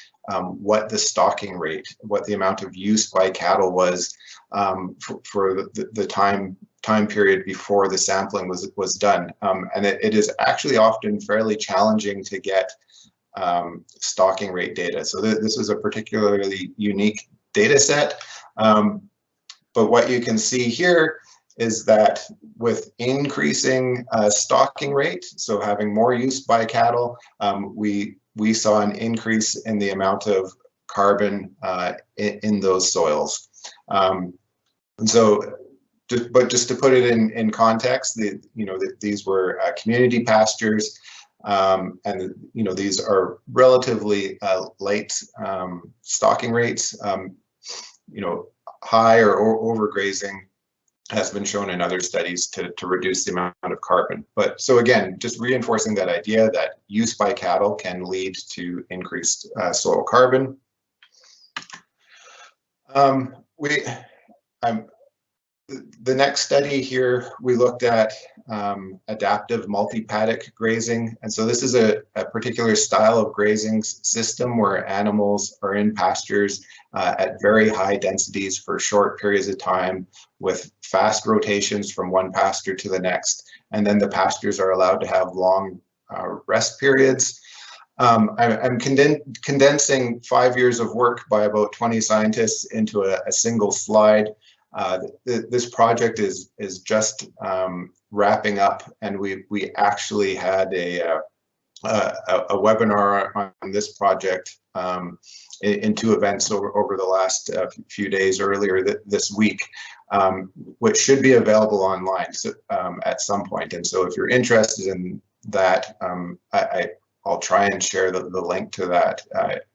what the stocking rate, what the amount of use by cattle was for the time period before the sampling was done. And it is actually often fairly challenging to get stocking rate data. So this is a particularly unique data set. But what you can see here is that with increasing stocking rate, so having more use by cattle, we saw an increase in the amount of carbon in those soils. And so, just to put it in context, these were community pastures, and these are relatively light stocking rates. High or overgrazing has been shown in other studies to reduce the amount of carbon. But so again, just reinforcing that idea that use by cattle can lead to increased soil carbon. The next study here, we looked at adaptive multi-paddock grazing. And so this is a particular style of grazing system where animals are in pastures at very high densities for short periods of time with fast rotations from one pasture to the next. And then the pastures are allowed to have long rest periods. I'm condensing 5 years of work by about 20 scientists into a single slide. This project is just wrapping up, and we actually had a webinar on this project in two events over the last few days earlier this week, which should be available online at some point. And so if you're interested in that, I'll try and share the link to that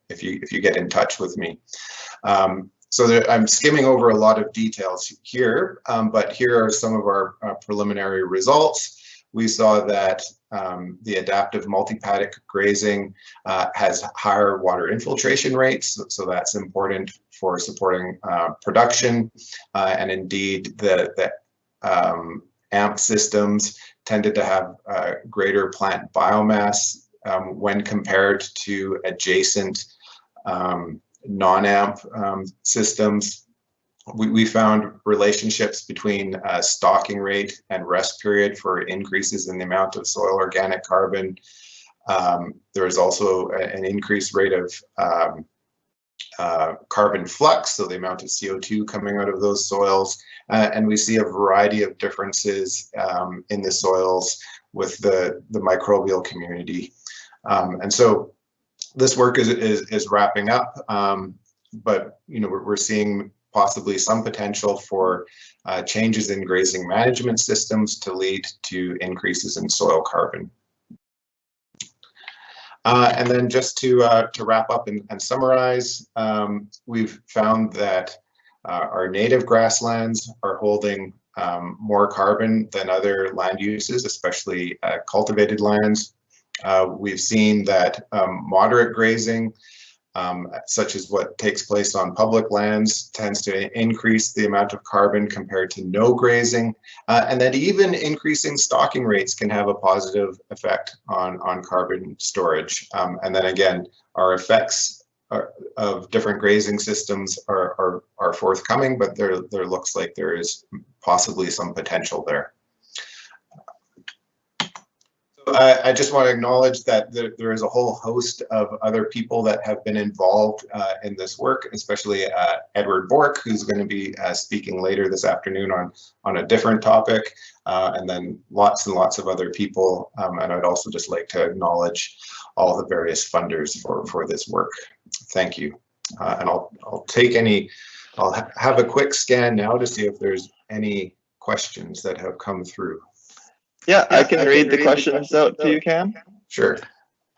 if you get in touch with me. So I'm skimming over a lot of details here, but here are some of our preliminary results. We saw that the adaptive multi-paddock grazing has higher water infiltration rates, so that's important for supporting production, and indeed the AMP systems tended to have greater plant biomass when compared to adjacent non-AMP systems. We found relationships between stocking rate and rest period for increases in the amount of soil organic carbon. There is also an increased rate of carbon flux, so the amount of CO2 coming out of those soils. And we see a variety of differences in the soils with the microbial community. And so this work is wrapping up, but we're seeing possibly some potential for changes in grazing management systems to lead to increases in soil carbon. And then just to wrap up and summarize, we've found that our native grasslands are holding more carbon than other land uses, especially cultivated lands. We've seen that moderate grazing, such as what takes place on public lands, tends to increase the amount of carbon compared to no grazing, and that even increasing stocking rates can have a positive effect on carbon storage. And then again, our effects of different grazing systems are forthcoming, but there looks like there is possibly some potential there. I just want to acknowledge that there is a whole host of other people that have been involved in this work, especially Edward Bork, who's going to be speaking later this afternoon on a different topic, and then lots and lots of other people. And I'd also just like to acknowledge all the various funders for this work. Thank you. And I'll have a quick scan now to see if there's any questions that have come through. Yeah, I can read the questions out to you, Cam. Sure.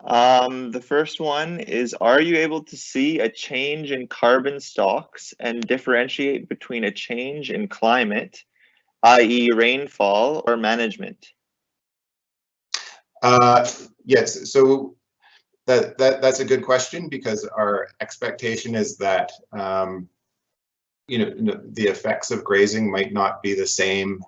The first one is, are you able to see a change in carbon stocks and differentiate between a change in climate, i.e. rainfall, or management? Yes, so that's a good question, because our expectation is that the effects of grazing might not be the same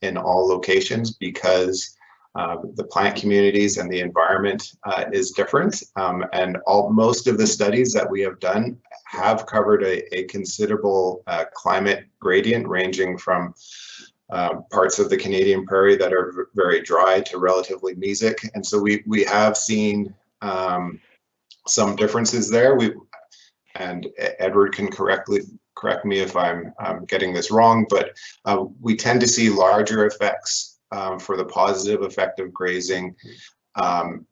in all locations, because the plant communities and the environment is different, and most of the studies that we have done have covered a considerable climate gradient, ranging from parts of the Canadian prairie that are very dry to relatively mesic, and so we have seen some differences there. And Edward can correct me if I'm getting this wrong, but we tend to see larger effects for the positive effect of grazing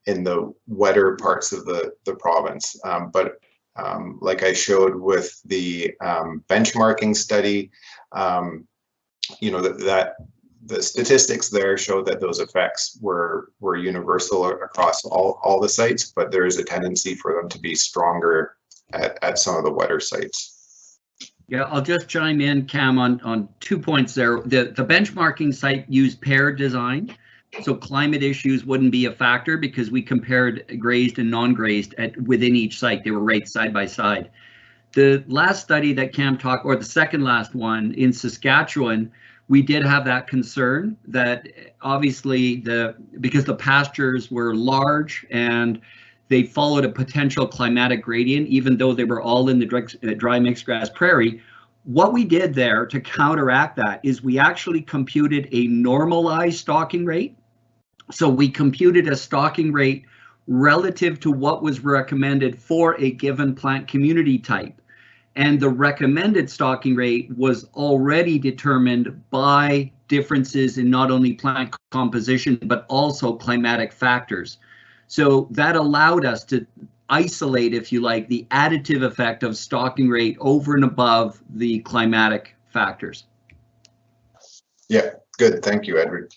in the wetter parts of the province. But like I showed with the benchmarking study, that the statistics there show that those effects were universal across all the sites, but there is a tendency for them to be stronger at some of the wetter sites. Yeah, I'll just chime in, Cam, on 2 points there. The benchmarking site used paired design, so climate issues wouldn't be a factor because we compared grazed and non-grazed within each site. They were right side by side. The last study that Cam talked, or the second last one in Saskatchewan, we did have that concern that obviously because the pastures were large and they followed a potential climatic gradient, even though they were all in the dry mixed grass prairie. What we did there to counteract that is we actually computed a normalized stalking rate. So we computed a stalking rate relative to what was recommended for a given plant community type. And the recommended stalking rate was already determined by differences in not only plant composition, but also climatic factors. So that allowed us to isolate, if you like, the additive effect of stalking rate over and above the climatic factors. Yeah, good. Thank you, Edward.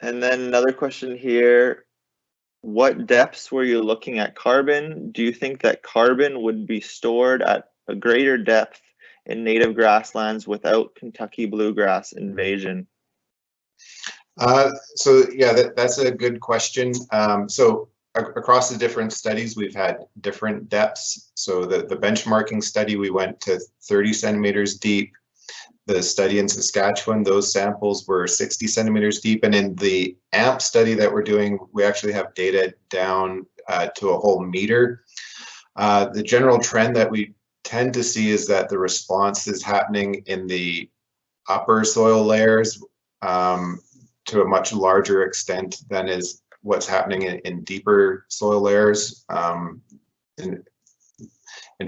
And then another question here. What depths were you looking at carbon? Do you think that carbon would be stored at a greater depth in native grasslands without Kentucky bluegrass invasion? So yeah, that's a good question. So across the different studies, we've had different depths. So the benchmarking study, we went to 30 centimeters deep. The study in Saskatchewan, those samples were 60 centimeters deep. And in the AMP study that we're doing, we actually have data down to a whole meter. The general trend that we tend to see is that the response is happening in the upper soil layers to a much larger extent than is what's happening in deeper soil layers. In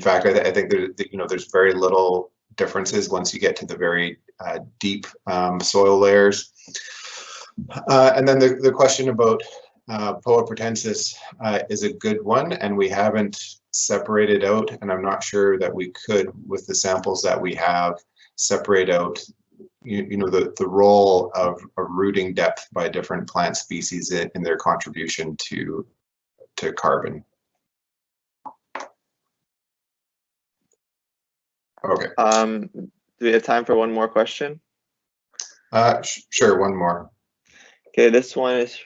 fact, I think there's very little differences once you get to the very deep soil layers. And then the question about Poa pratensis is a good one, and we haven't separated out, and I'm not sure that we could, with the samples that we have, separate out the role of rooting depth by different plant species in their contribution to carbon. Okay. Do we have time for one more question? Sure, one more. Okay, this one is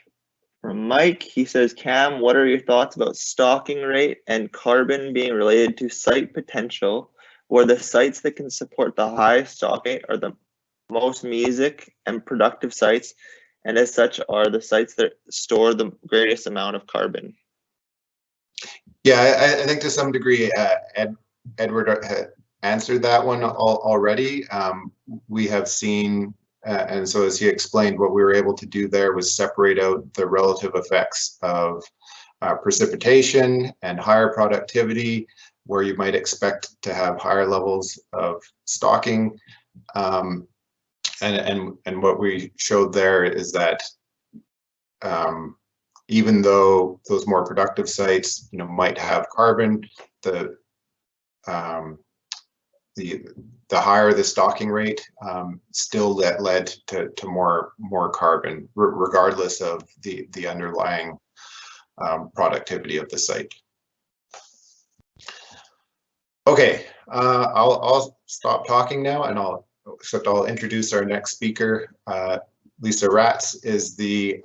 from Mike. He says, Cam, what are your thoughts about stalking rate and carbon being related to site potential, where the sites that can support the highest stalking rate are the most mesic and productive sites, and as such are the sites that store the greatest amount of carbon? Yeah, I think to some degree, Edward answered that one already. We have seen, and so as he explained, what we were able to do there was separate out the relative effects of precipitation and higher productivity, where you might expect to have higher levels of stocking. And what we showed there is that even though those more productive sites, might have carbon, the higher the stocking rate, still that led to more carbon, regardless of the underlying productivity of the site. Okay, I'll stop talking now, and I'll introduce our next speaker. Lisa Ratz is the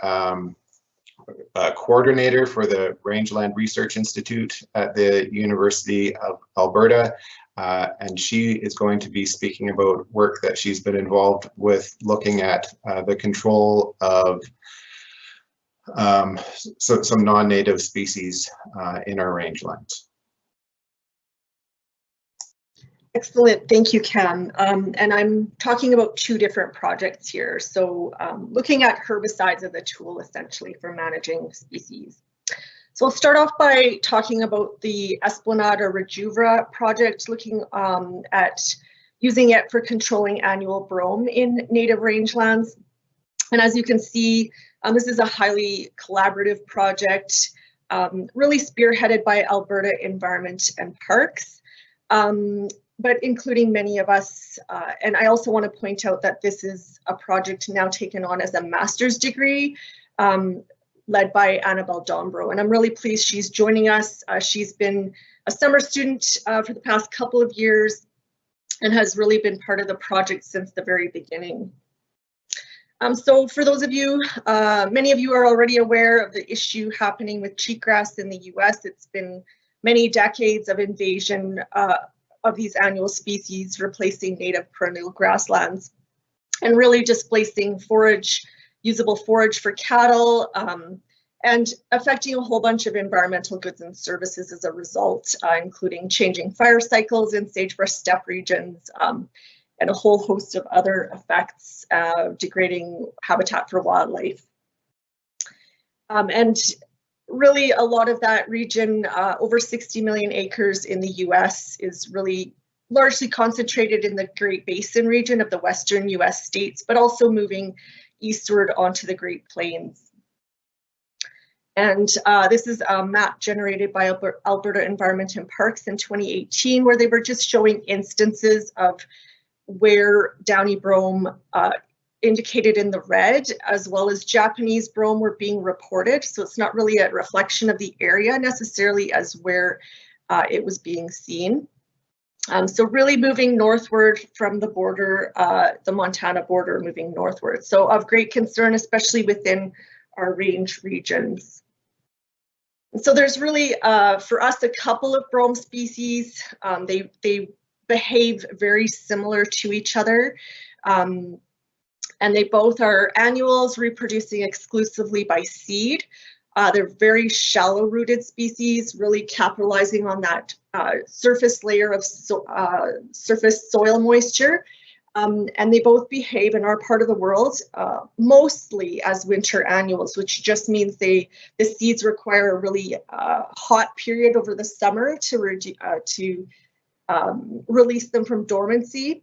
coordinator for the Rangeland Research Institute at the University of Alberta, and she is going to be speaking about work that she's been involved with, looking at the control of some non-native species in our rangelands. Excellent, thank you, Cam. And I'm talking about two different projects here. So looking at herbicides as a tool essentially for managing species. So I'll start off by talking about the Esplanade or Rejuvra project, looking at using it for controlling annual brome in native rangelands. And as you can see, this is a highly collaborative project, really spearheaded by Alberta Environment and Parks. But including many of us. And I also want to point out that this is a project now taken on as a master's degree, led by Annabelle Dombrow. And I'm really pleased she's joining us. She's been a summer student for the past couple of years and has really been part of the project since the very beginning. So for those of you, many of you are already aware of the issue happening with cheatgrass in the US. It's been many decades of invasion of these annual species, replacing native perennial grasslands and really displacing usable forage for cattle, and affecting a whole bunch of environmental goods and services as a result, including changing fire cycles in sagebrush steppe regions, and a whole host of other effects, degrading habitat for wildlife. And really, a lot of that region, over 60 million acres in the US, is really largely concentrated in the Great Basin region of the western US states, but also moving eastward onto the Great Plains. And this is a map generated by Alberta Environment and Parks in 2018, where they were just showing instances of where downy brome indicated in the red, as well as Japanese brome, were being reported. So it's not really a reflection of the area necessarily as where it was being seen. So really moving northward from the border, the Montana border, moving northward. So of great concern, especially within our range regions. And so there's really, for us, a couple of brome species. They behave very similar to each other. And they both are annuals, reproducing exclusively by seed. They're very shallow rooted species, really capitalizing on that surface layer of surface soil moisture. And they both behave in our part of the world mostly as winter annuals, which just means the seeds require a really hot period over the summer to release them from dormancy.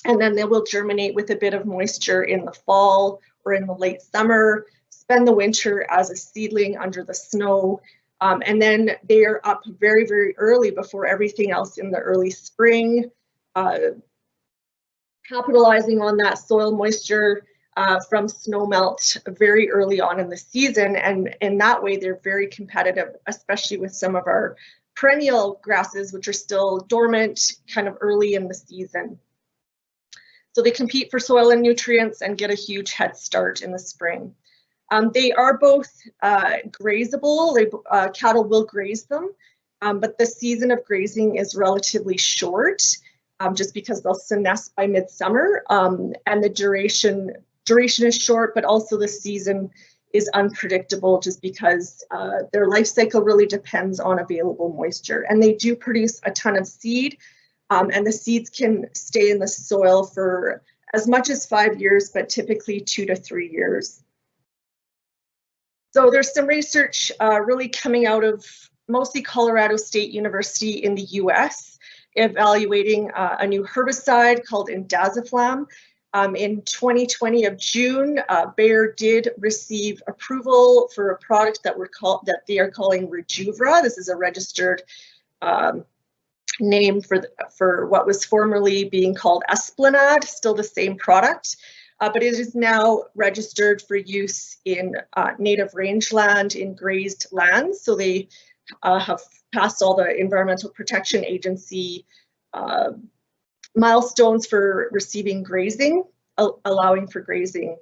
And then they will germinate with a bit of moisture in the fall or in the late summer, spend the winter as a seedling under the snow, and then they are up very, very early before everything else in the early spring, capitalizing on that soil moisture from snowmelt very early on in the season. And in that way, they're very competitive, especially with some of our perennial grasses, which are still dormant kind of early in the season. So they compete for soil and nutrients and get a huge head start in the spring. They are both grazable. Cattle will graze them, but the season of grazing is relatively short, just because they'll senesce by midsummer, and the duration is short, but also the season is unpredictable, just because their life cycle really depends on available moisture. And they do produce a ton of seed, and the seeds can stay in the soil for as much as 5 years, but typically 2 to 3 years. So there's some research really coming out of mostly Colorado State University in the US, evaluating a new herbicide called Indaziflam. In 2020 of June, Bayer did receive approval for a product that they are calling Rejuvra. This is a registered name for what was formerly being called Esplanade, still the same product, but it is now registered for use in native rangeland in grazed lands. So they have passed all the Environmental Protection Agency milestones for receiving grazing, allowing for grazing.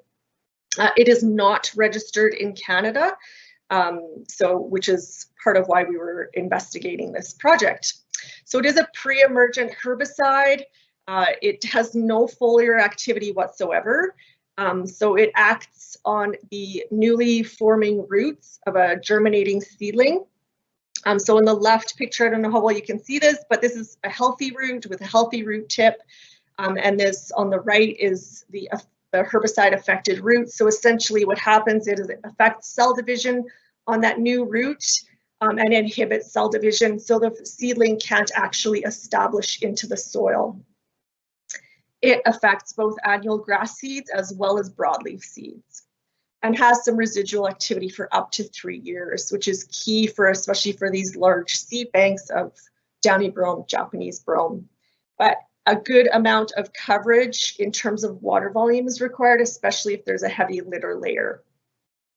It is not registered in Canada, which is part of why we were investigating this project. So it is a pre-emergent herbicide. It has no foliar activity whatsoever. So it acts on the newly forming roots of a germinating seedling. So in the left picture, I don't know how well you can see this, but this is a healthy root with a healthy root tip. And this on the right is the herbicide affected root. So essentially what happens is it affects cell division on that new root and inhibits cell division, so the seedling can't actually establish into the soil. It affects both annual grass seeds as well as broadleaf seeds, and has some residual activity for up to 3 years, which is key for, especially for these large seed banks of downy brome, Japanese brome. But a good amount of coverage in terms of water volume is required, especially if there's a heavy litter layer.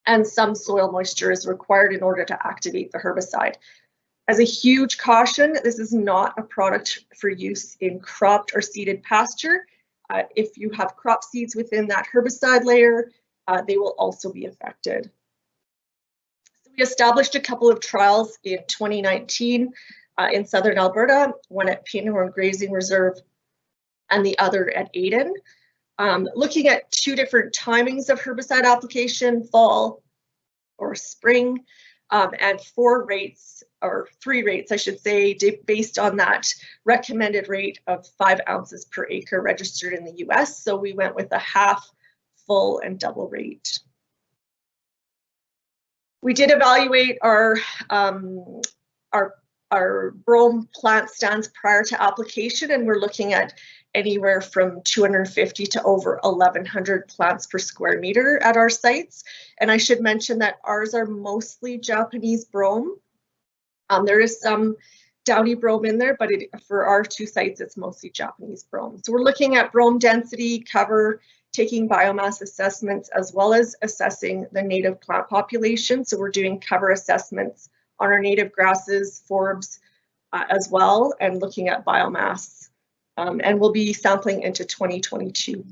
And some soil moisture is required in order to activate the herbicide. As a huge caution, this is not a product for use in cropped or seeded pasture. If you have crop seeds within that herbicide layer, they will also be affected. So we established a couple of trials in 2019 in southern Alberta, one at Painthorn Grazing Reserve and the other at Aden. Looking at 2 different timings of herbicide application, fall or spring, and 4 rates, or 3 rates, I should say, based on that recommended rate of 5 ounces per acre registered in the US. So we went with a half, full, and double rate. We did evaluate our brome plant stands prior to application, and we're looking at anywhere from 250 to over 1,100 plants per square meter at our sites. And I should mention that ours are mostly Japanese brome. There is some downy brome in there, but for our 2 sites, it's mostly Japanese brome. So we're looking at brome density, cover, taking biomass assessments, as well as assessing the native plant population. So we're doing cover assessments on our native grasses, forbs as well, and looking at biomass. And we'll be sampling into 2022.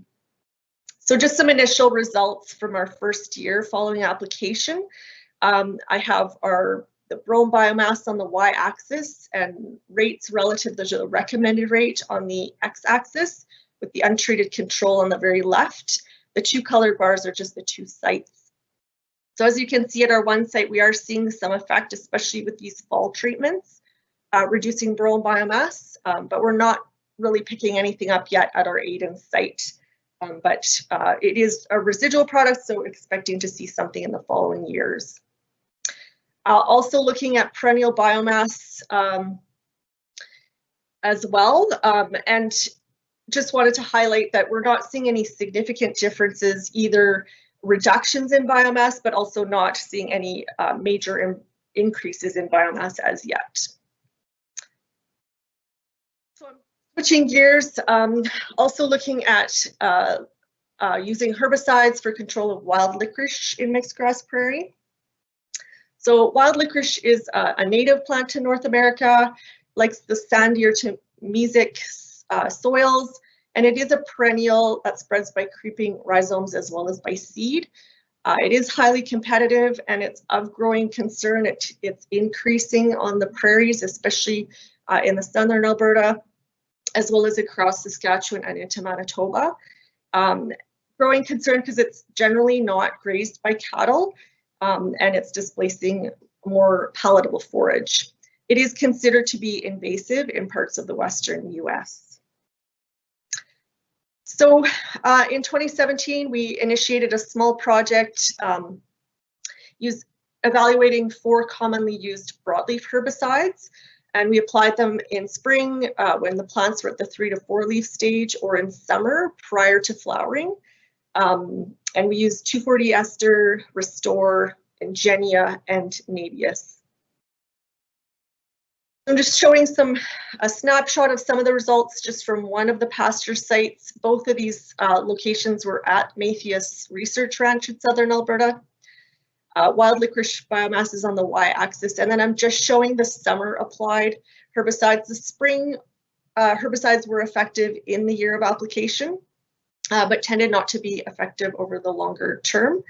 So just some initial results from our first year following application. I have the brome biomass on the y-axis and rates relative to the recommended rate on the x-axis, with the untreated control on the very left. The 2 colored bars are just the 2 sites. So as you can see at our one site, we are seeing some effect, especially with these fall treatments, reducing brome biomass, but we're not really picking anything up yet at our Aden site. But it is a residual product, so expecting to see something in the following years. Also looking at perennial biomass as well, and just wanted to highlight that we're not seeing any significant differences, either reductions in biomass, but also not seeing any major increases in biomass as yet. So I'm switching gears, also looking at using herbicides for control of wild licorice in mixed grass prairie. So wild licorice is a native plant to North America, likes the sandier to mesic soils, and it is a perennial that spreads by creeping rhizomes as well as by seed. It is highly competitive, and it's of growing concern. It's increasing on the prairies, especially in the southern Alberta, as well as across Saskatchewan and into Manitoba. Growing concern because it's generally not grazed by cattle, and it's displacing more palatable forage. It is considered to be invasive in parts of the western US. So in 2017, we initiated a small project evaluating 4 commonly used broadleaf herbicides, and we applied them in spring when the plants were at the 3 to 4 leaf stage, or in summer prior to flowering. And we used 2,4-D ester, Restore, Ingenia, and Nabius. I'm just showing a snapshot of some of the results just from one of the pasture sites. Both of these locations were at Maythias Research Ranch in southern Alberta. Wild licorice biomass is on the y-axis, and then I'm just showing the summer applied herbicides. The spring herbicides were effective in the year of application, but tended not to be effective over the longer term.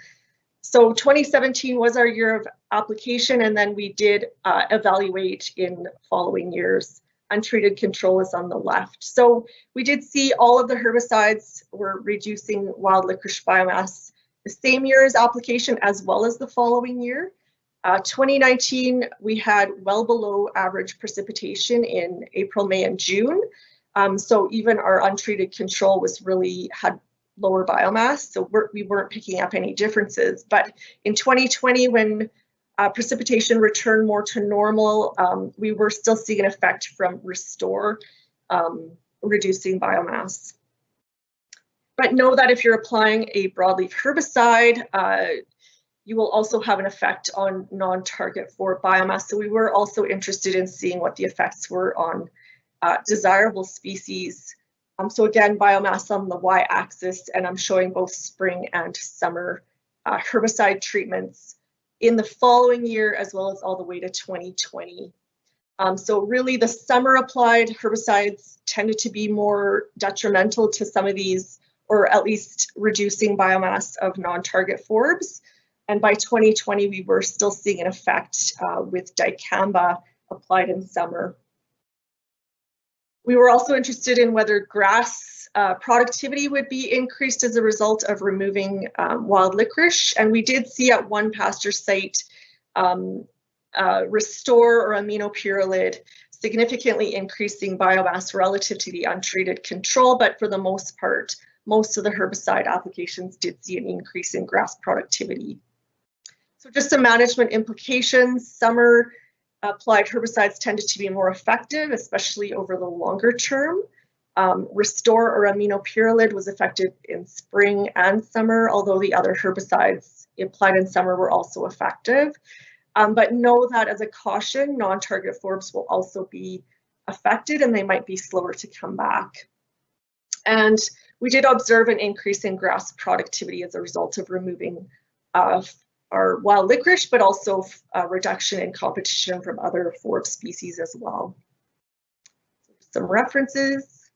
So 2017 was our year of application, and then we did evaluate in following years. Untreated control is on the left. So we did see all of the herbicides were reducing wild licorice biomass the same year as application as well as the following year. 2019, we had well below average precipitation in April, May, and June. So even our untreated control had lower biomass, so we weren't picking up any differences. But in 2020, when precipitation returned more to normal, we were still seeing an effect from Restore, reducing biomass. But know that if you're applying a broadleaf herbicide, you will also have an effect on non-target for biomass. So we were also interested in seeing what the effects were on desirable species. So again, biomass on the y-axis, and I'm showing both spring and summer herbicide treatments in the following year as well as all the way to 2020. So really the summer applied herbicides tended to be more detrimental to some of these, or at least reducing biomass of non-target forbs. And by 2020, we were still seeing an effect with dicamba applied in summer. We were also interested in whether grass productivity would be increased as a result of removing wild licorice. And we did see at one pasture site Restore or aminopyrrolid significantly increasing biomass relative to the untreated control, but for the most part, most of the herbicide applications did see an increase in grass productivity. So just some management implications. Summer applied herbicides tended to be more effective, especially over the longer term. Restore or aminopyrrolid was effective in spring and summer, although the other herbicides applied in summer were also effective. But know that as a caution, non-target forbs will also be affected and they might be slower to come back. And we did observe an increase in grass productivity as a result of removing our wild licorice, but also a reduction in competition from other forb species as well. Some references,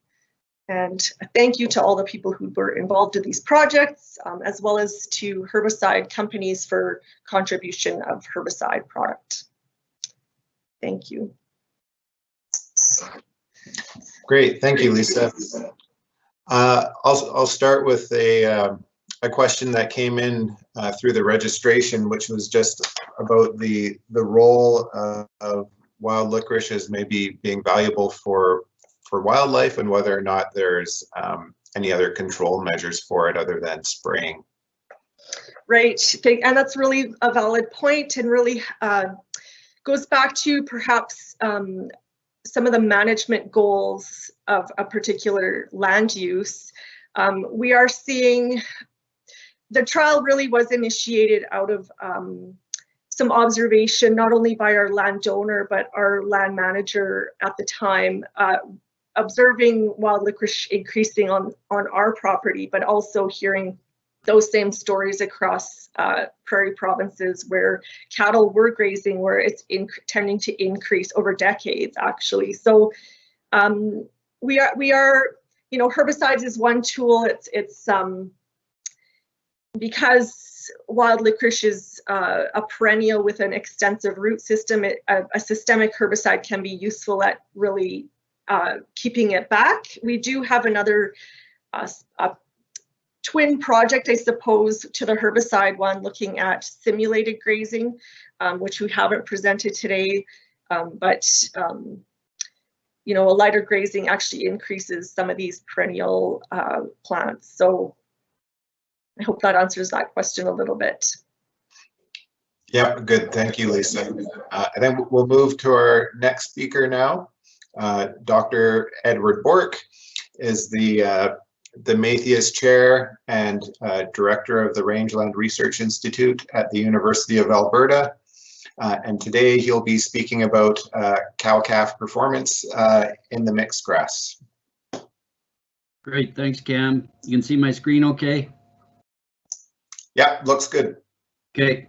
and a thank you to all the people who were involved in these projects, as well as to herbicide companies for contribution of herbicide product. Thank you. Great, thank you, Lisa. I'll start with a question that came in through the registration, which was just about the role of wild licorice as maybe being valuable for wildlife, and whether or not there's any other control measures for it other than spraying. Right, and that's really a valid point, and really goes back to perhaps some of the management goals of a particular land use. We are seeing the trial really was initiated out of some observation, not only by our landowner, but our land manager at the time, observing wild licorice increasing on our property, but also hearing those same stories across prairie provinces where cattle were grazing, where it's tending to increase over decades, actually. So we are, you know, herbicides is one tool. It's because wild licorice is a perennial with an extensive root system, a systemic herbicide can be useful at really keeping it back. We do have another twin project, I suppose, to the herbicide one, looking at simulated grazing, which we haven't presented today. but you know, a lighter grazing actually increases some of these perennial plants. So I hope that answers that question a little bit. Yeah, good. Thank you, Lisa. And then we'll move to our next speaker now. Dr. Edward Bork is the Mathias Chair and Director of the Rangeland Research Institute at the University of Alberta. And today he'll be speaking about cow-calf performance in the mixed grass. Great, thanks, Cam. You can see my screen okay? Yeah, looks good. Okay.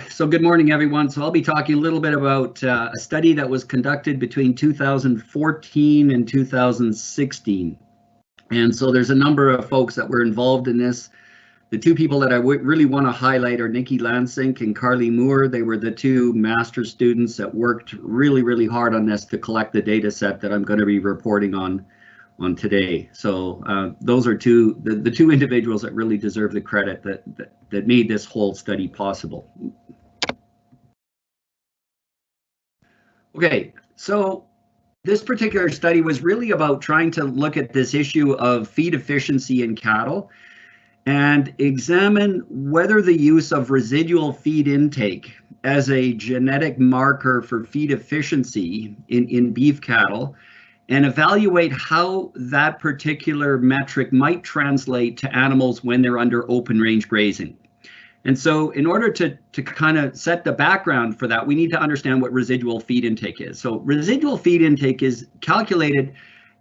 So good morning, everyone. So I'll be talking a little bit about a study that was conducted between 2014 and 2016. And so there's a number of folks that were involved in this. The two people that I really want to highlight are Nikki Lansink and Carly Moore. They were the two master's students that worked really, really hard on this to collect the data set that I'm going to be reporting on today. So those are the two individuals that really deserve the credit that made this whole study possible. Okay, so this particular study was really about trying to look at this issue of feed efficiency in cattle and examine whether the use of residual feed intake as a genetic marker for feed efficiency in beef cattle, and evaluate how that particular metric might translate to animals when they're under open range grazing. And so in order to kind of set the background for that, we need to understand what residual feed intake is. So residual feed intake is calculated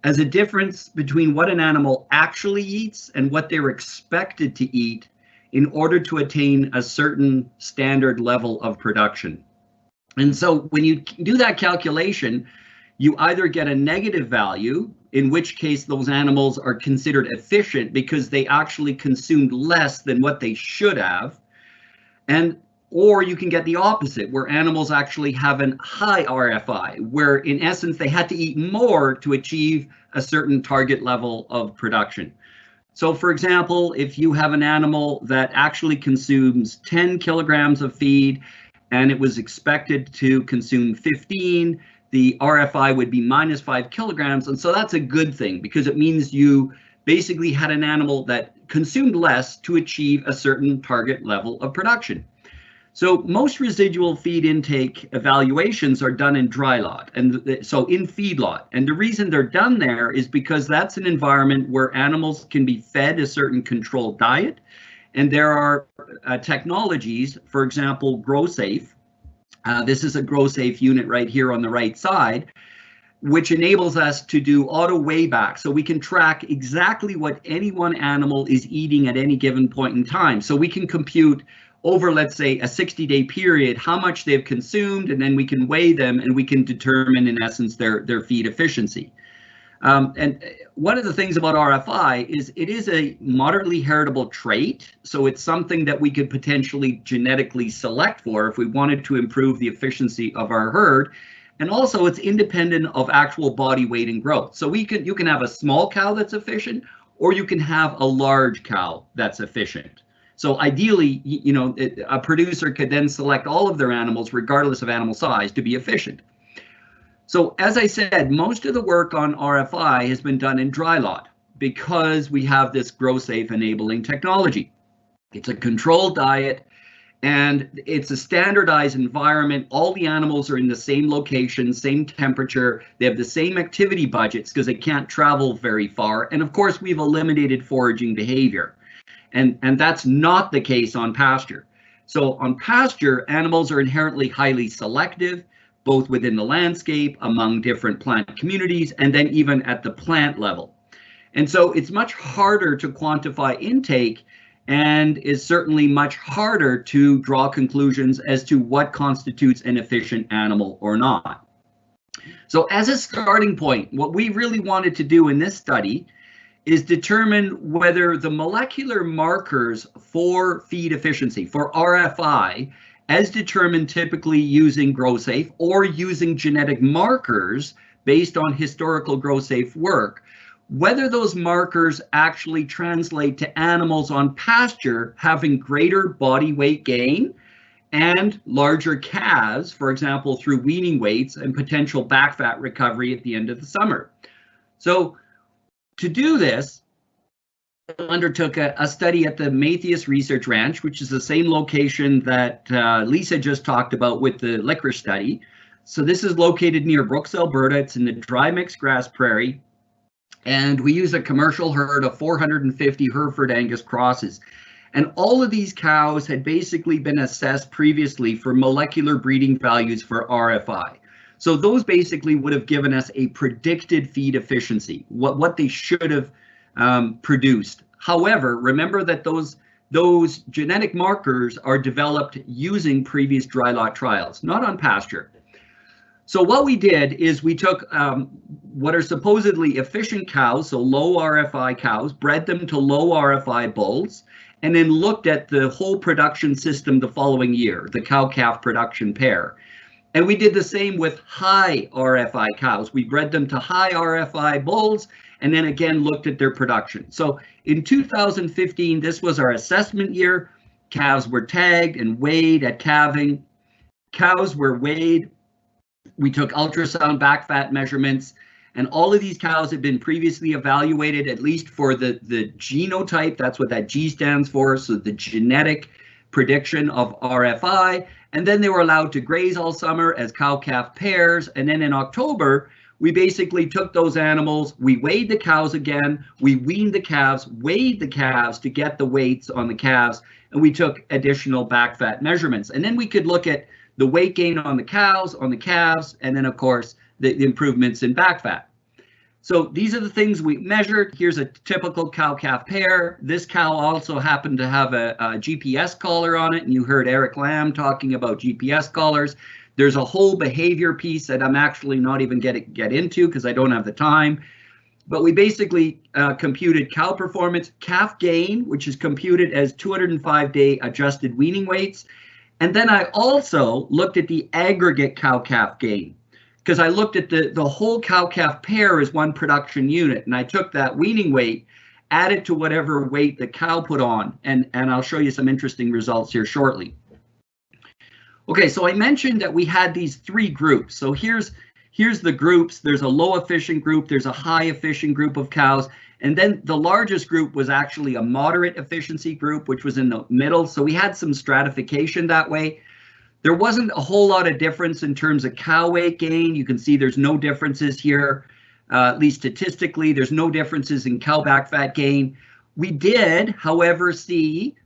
as a difference between what an animal actually eats and what they're expected to eat in order to attain a certain standard level of production. And so when you do that calculation, you either get a negative value, in which case those animals are considered efficient because they actually consumed less than what they should have, or you can get the opposite, where animals actually have a high RFI, where in essence they had to eat more to achieve a certain target level of production. So for example, if you have an animal that actually consumes 10 kilograms of feed and it was expected to consume 15, the RFI would be minus 5 kilograms. And so that's a good thing because it means you basically had an animal that consumed less to achieve a certain target level of production. So most residual feed intake evaluations are done in dry lot, and so in feedlot. And the reason they're done there is because that's an environment where animals can be fed a certain controlled diet. And there are technologies, for example, GrowSafe. This is a GrowSafe unit right here on the right side, which enables us to do auto weigh-back. So we can track exactly what any one animal is eating at any given point in time. So we can compute over, let's say, a 60-day period, how much they've consumed, and then we can weigh them and we can determine, in essence, their feed efficiency. And one of the things about RFI is it is a moderately heritable trait. So it's something that we could potentially genetically select for if we wanted to improve the efficiency of our herd. And also it's independent of actual body weight and growth. So you can have a small cow that's efficient, or you can have a large cow that's efficient. So ideally, you know, a producer could then select all of their animals, regardless of animal size, to be efficient. So as I said, most of the work on RFI has been done in dry lot because we have this GrowSafe enabling technology. It's a controlled diet and it's a standardized environment. All the animals are in the same location, same temperature. They have the same activity budgets because they can't travel very far. And of course, we've eliminated foraging behavior. And that's not the case on pasture. So on pasture, animals are inherently highly selective, both within the landscape, among different plant communities, and then even at the plant level. And so it's much harder to quantify intake and is certainly much harder to draw conclusions as to what constitutes an efficient animal or not. So as a starting point, what we really wanted to do in this study is determine whether the molecular markers for feed efficiency, for RFI, as determined typically using GrowSafe or using genetic markers based on historical GrowSafe work, whether those markers actually translate to animals on pasture having greater body weight gain and larger calves, for example, through weaning weights and potential back fat recovery at the end of the summer. So to do this, I undertook a study at the Matthias Research Ranch, which is the same location that Lisa just talked about with the Licorice study. So this is located near Brooks, Alberta. It's in the dry mixed grass prairie. And we use a commercial herd of 450 Hereford Angus crosses. And all of these cows had basically been assessed previously for molecular breeding values for RFI. So those basically would have given us a predicted feed efficiency, what they should have produced. However, remember that those genetic markers are developed using previous dry lot trials, not on pasture. So what we did is we took what are supposedly efficient cows, so low RFI cows, bred them to low RFI bulls, and then looked at the whole production system the following year, the cow-calf production pair. And we did the same with high RFI cows. We bred them to high RFI bulls, and then again looked at their production. So in 2015, this was our assessment year. Calves were tagged and weighed at calving. Cows were weighed. We took ultrasound back fat measurements, and all of these cows had been previously evaluated, at least for the genotype. That's what that G stands for. So the genetic prediction of RFI. And then they were allowed to graze all summer as cow-calf pairs. And then in October, we basically took those animals, we weighed the cows again, we weaned the calves, weighed the calves to get the weights on the calves, and we took additional back fat measurements. And then we could look at the weight gain on the cows, on the calves, and then of course the improvements in back fat. So these are the things we measured. Here's a typical cow-calf pair. This cow also happened to have a GPS collar on it, and you heard Eric Lamb talking about GPS collars. There's a whole behavior piece that I'm actually not even get into because I don't have the time. But we basically computed cow performance, calf gain, which is computed as 205-day adjusted weaning weights. And then I also looked at the aggregate cow-calf gain, because I looked at the whole cow-calf pair as one production unit, and I took that weaning weight, added to whatever weight the cow put on, and I'll show you some interesting results here shortly. Okay, so I mentioned that we had these three groups. So here's the groups. There's a low efficient group, there's a high efficient group of cows, and then the largest group was actually a moderate efficiency group, which was in the middle. So we had some stratification that way. There wasn't a whole lot of difference in terms of cow weight gain. You can see there's no differences here, at least statistically. There's no differences in cow back fat gain. We did, however, see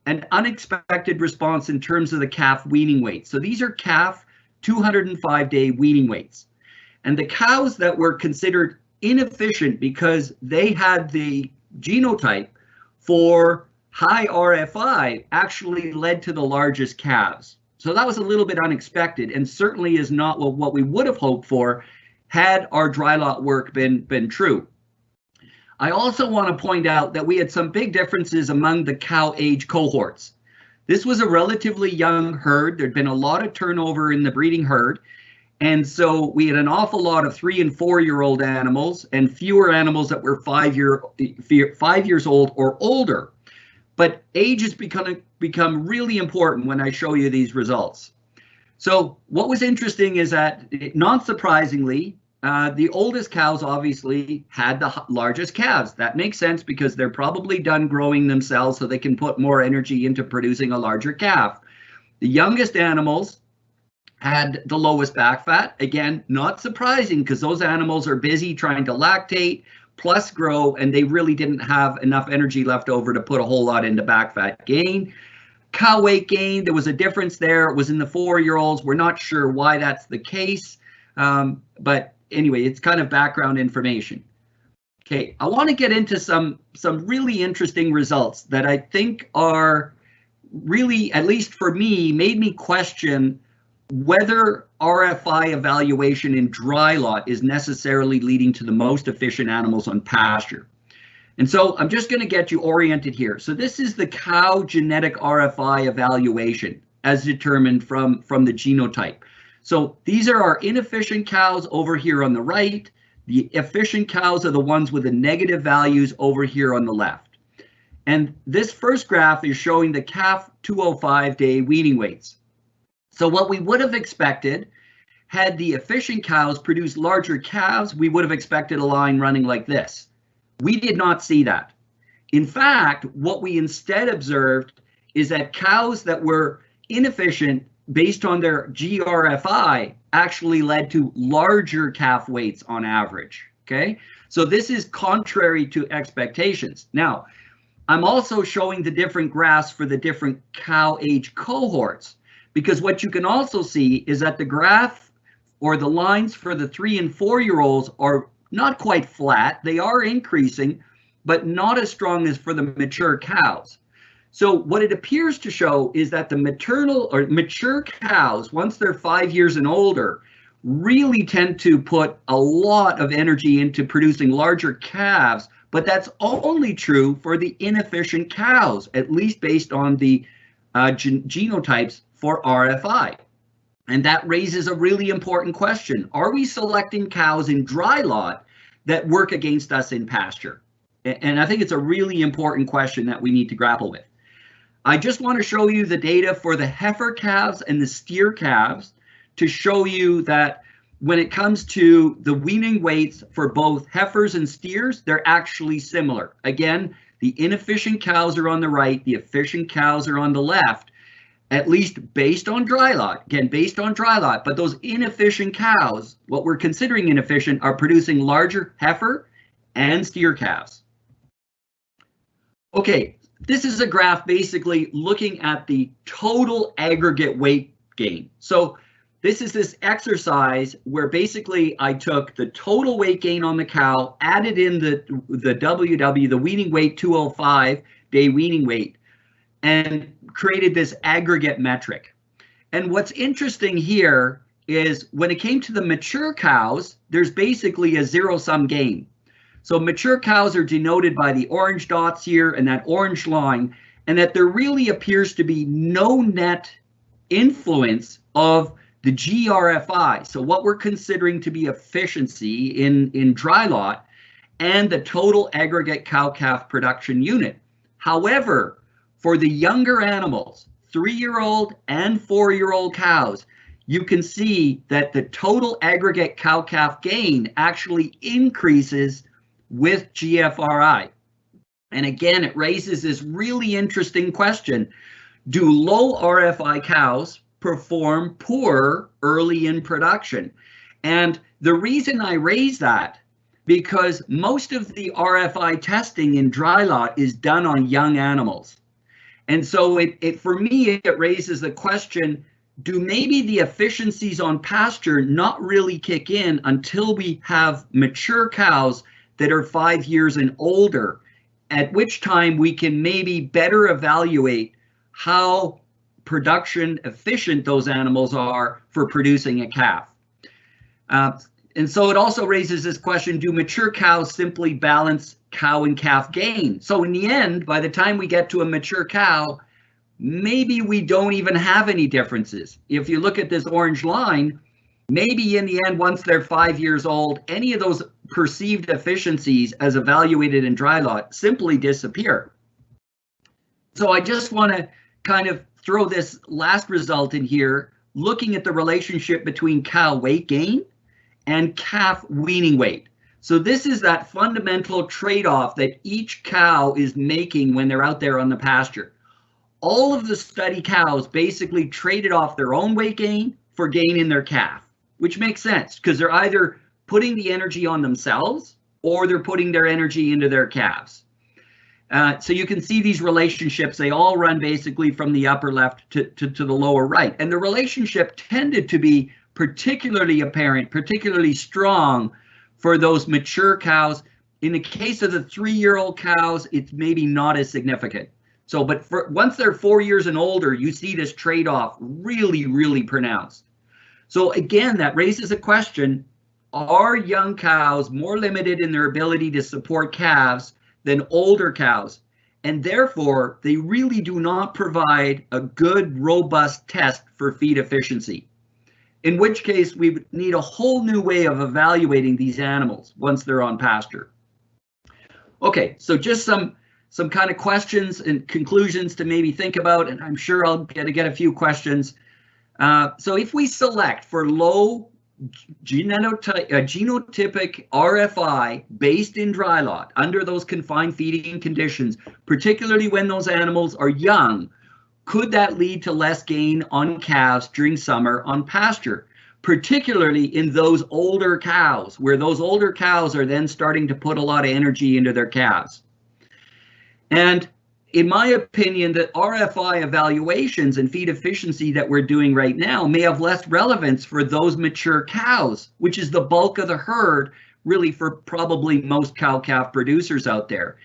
an unexpected response in terms of the calf weaning weight. So these are calf 205-day weaning weights. And the cows that were considered inefficient because they had the genotype for high RFI actually led to the largest calves. So that was a little bit unexpected, and certainly is not what we would have hoped for had our dry lot work been true. I also want to point out that we had some big differences among the cow age cohorts. This was a relatively young herd. There'd been a lot of turnover in the breeding herd. And so we had an awful lot of 3- and 4-year-old animals and fewer animals that were 5 years old or older. But age has become really important when I show you these results. So what was interesting is that, not surprisingly, the oldest cows obviously had the largest calves. That makes sense because they're probably done growing themselves so they can put more energy into producing a larger calf. The youngest animals had the lowest back fat. Again, not surprising because those animals are busy trying to lactate plus grow, and they really didn't have enough energy left over to put a whole lot into back fat gain. Cow weight gain, there was a difference there. It was in the 4-year-olds. We're not sure why that's the case, but anyway, it's kind of background information. Okay, I want to get into some really interesting results that I think are really, at least for me, made me question whether RFI evaluation in dry lot is necessarily leading to the most efficient animals on pasture. And so I'm just going to get you oriented here. So this is the cow genetic RFI evaluation as determined from the genotype. So these are our inefficient cows over here on the right. The efficient cows are the ones with the negative values over here on the left. And this first graph is showing the calf 205-day weaning weights. So what we would have expected, had the efficient cows produce larger calves, we would have expected a line running like this. We did not see that. In fact, what we instead observed is that cows that were inefficient based on their GRFI actually led to larger calf weights on average, okay? So this is contrary to expectations. Now, I'm also showing the different graphs for the different cow age cohorts, because what you can also see is that the graph or the lines for the 3 and 4-year-olds are not quite flat. They are increasing, but not as strong as for the mature cows. So what it appears to show is that the maternal or mature cows, once they're 5 years and older, really tend to put a lot of energy into producing larger calves, but that's only true for the inefficient cows, at least based on the genotypes for RFI. And that raises a really important question. Are we selecting cows in dry lot that work against us in pasture? And I think it's a really important question that we need to grapple with. I just want to show you the data for the heifer calves and the steer calves to show you that when it comes to the weaning weights for both heifers and steers, they're actually similar. Again, the inefficient cows are on the right, the efficient cows are on the left, at least based on dry lot, again, based on dry lot, but those inefficient cows, what we're considering inefficient, are producing larger heifer and steer calves. Okay, this is a graph basically looking at the total aggregate weight gain. So this is this exercise where basically I took the total weight gain on the cow, added in the WW, the weaning weight 205 day weaning weight, and created this aggregate metric. And what's interesting here is when it came to the mature cows, there's basically a zero-sum game. So mature cows are denoted by the orange dots here and that orange line, and that there really appears to be no net influence of the GRFI. So what we're considering to be efficiency in dry lot and the total aggregate cow-calf production unit. However, for the younger animals, 3-year-old and 4-year-old cows, you can see that the total aggregate cow-calf gain actually increases with GFRI. And again, it raises this really interesting question. Do low RFI cows perform poor early in production? And the reason I raise that, because most of the RFI testing in dry lot is done on young animals. And so for me, it raises the question, do maybe the efficiencies on pasture not really kick in until we have mature cows that are 5 years and older, at which time we can maybe better evaluate how production efficient those animals are for producing a calf. And so it also raises this question, do mature cows simply balance cow and calf gain? So in the end, by the time we get to a mature cow, maybe we don't even have any differences. If you look at this orange line, maybe in the end, once they're 5 years old, any of those perceived efficiencies as evaluated in dry lot simply disappear. So I just want to kind of throw this last result in here, looking at the relationship between cow weight gain and calf weaning weight. So this is that fundamental trade-off that each cow is making when they're out there on the pasture. All of the study cows basically traded off their own weight gain for gain in their calf, which makes sense because they're either putting the energy on themselves or they're putting their energy into their calves. So you can see these relationships, they all run basically from the upper left to the lower right. And the relationship tended to be particularly apparent, particularly strong for those mature cows. In the case of the 3-year-old cows, it's maybe not as significant. So, but once they're 4 years and older, you see this trade-off really, really pronounced. So again, that raises a question, are young cows more limited in their ability to support calves than older cows? And therefore, they really do not provide a good, robust test for feed efficiency. In which case, we would need a whole new way of evaluating these animals once they're on pasture. Okay, so just some kind of questions and conclusions to maybe think about, and I'm sure I'll get a few questions. So if we select for low genotypic RFI based in dry lot under those confined feeding conditions, particularly when those animals are young, could that lead to less gain on calves during summer on pasture, particularly in those older cows, where those older cows are then starting to put a lot of energy into their calves? And in my opinion, the RFI evaluations and feed efficiency that we're doing right now may have less relevance for those mature cows, which is the bulk of the herd, really, for probably most cow-calf producers out there.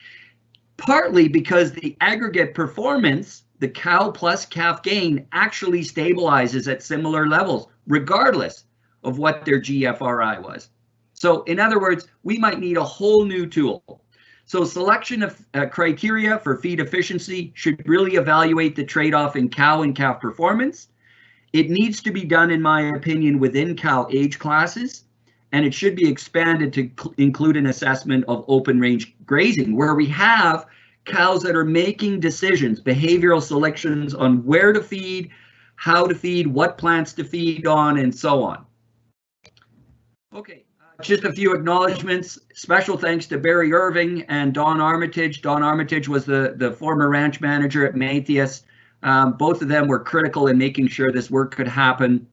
Partly because the aggregate performance, the cow plus calf gain, actually stabilizes at similar levels, regardless of what their GFRI was. So in other words, we might need a whole new tool. So selection of criteria for feed efficiency should really evaluate the trade-off in cow and calf performance. It needs to be done, in my opinion, within cow age classes, and it should be expanded to include an assessment of open range grazing, where we have cows that are making decisions, behavioral selections on where to feed, how to feed, what plants to feed on, and so on. Okay. Just a few acknowledgements. Special thanks to Barry Irving and Don Armitage. Don Armitage was the former ranch manager at Matthias. Both of them were critical in making sure this work could happen.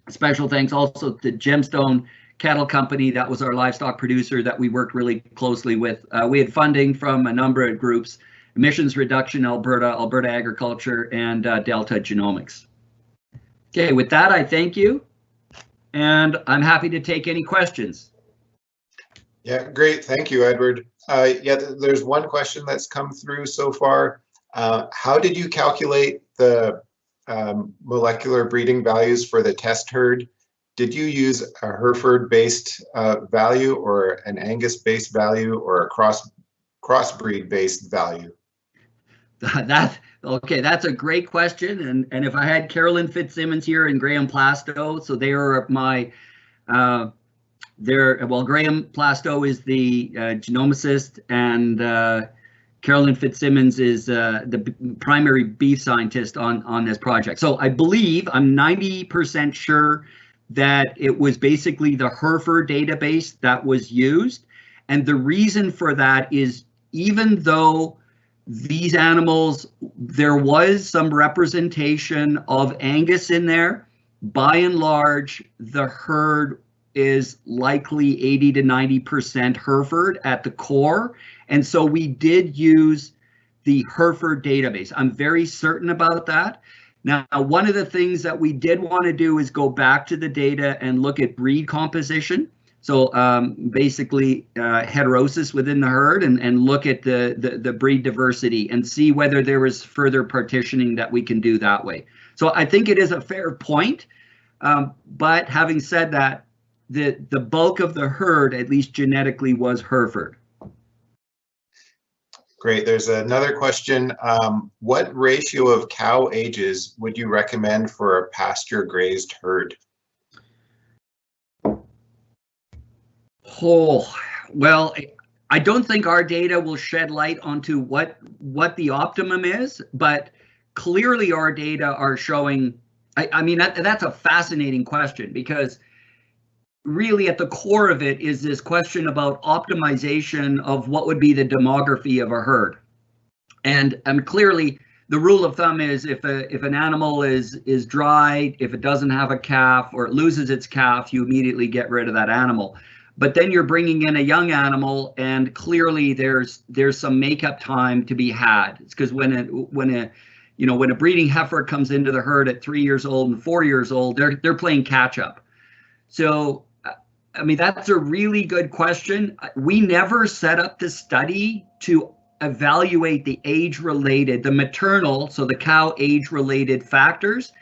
Special thanks also to Gemstone Cattle Company. That was our livestock producer that we worked really closely with. We had funding from a number of groups: Emissions Reduction Alberta, Alberta Agriculture, and Delta Genomics. Okay, with that, I thank you. And I'm happy to take any questions. Yeah, great. Thank you, Edward. Yeah, there's one question that's come through so far. How did you calculate the molecular breeding values for the test herd? Did you use a Hereford-based value, or an Angus-based value, or a crossbreed-based value? Okay, that's a great question, and if I had Carolyn Fitzsimmons here and Graham Plastow, so they are my, well, Graham Plastow is the genomicist, and Carolyn Fitzsimmons is the primary beef scientist on this project. So I believe, I'm 90% sure that it was basically the Hereford database that was used, and the reason for that is, even though these animals, there was some representation of Angus in there, by and large, the herd is likely 80 to 90% Hereford at the core. And so we did use the Hereford database. I'm very certain about that. Now, one of the things that we did want to do is go back to the data and look at breed composition. So basically heterosis within the herd, and look at the breed diversity and see whether there was further partitioning that we can do that way. So I think it is a fair point. But having said that, the bulk of the herd, at least genetically, was Hereford. Great. There's another question. What ratio of cow ages would you recommend for a pasture grazed herd? Oh, well, I don't think our data will shed light onto what the optimum is, but clearly our data are showing, I mean, that's a fascinating question, because really at the core of it is this question about optimization of what would be the demography of a herd. And clearly the rule of thumb is if an animal is dry, if it doesn't have a calf or it loses its calf, you immediately get rid of that animal. But then you're bringing in a young animal, and clearly there's some makeup time to be had. It's because when a breeding heifer comes into the herd at 3 years old and 4 years old, they're playing catch up. So, I mean, that's a really good question. We never set up the study to evaluate the age-related, the maternal, so the cow age-related factors.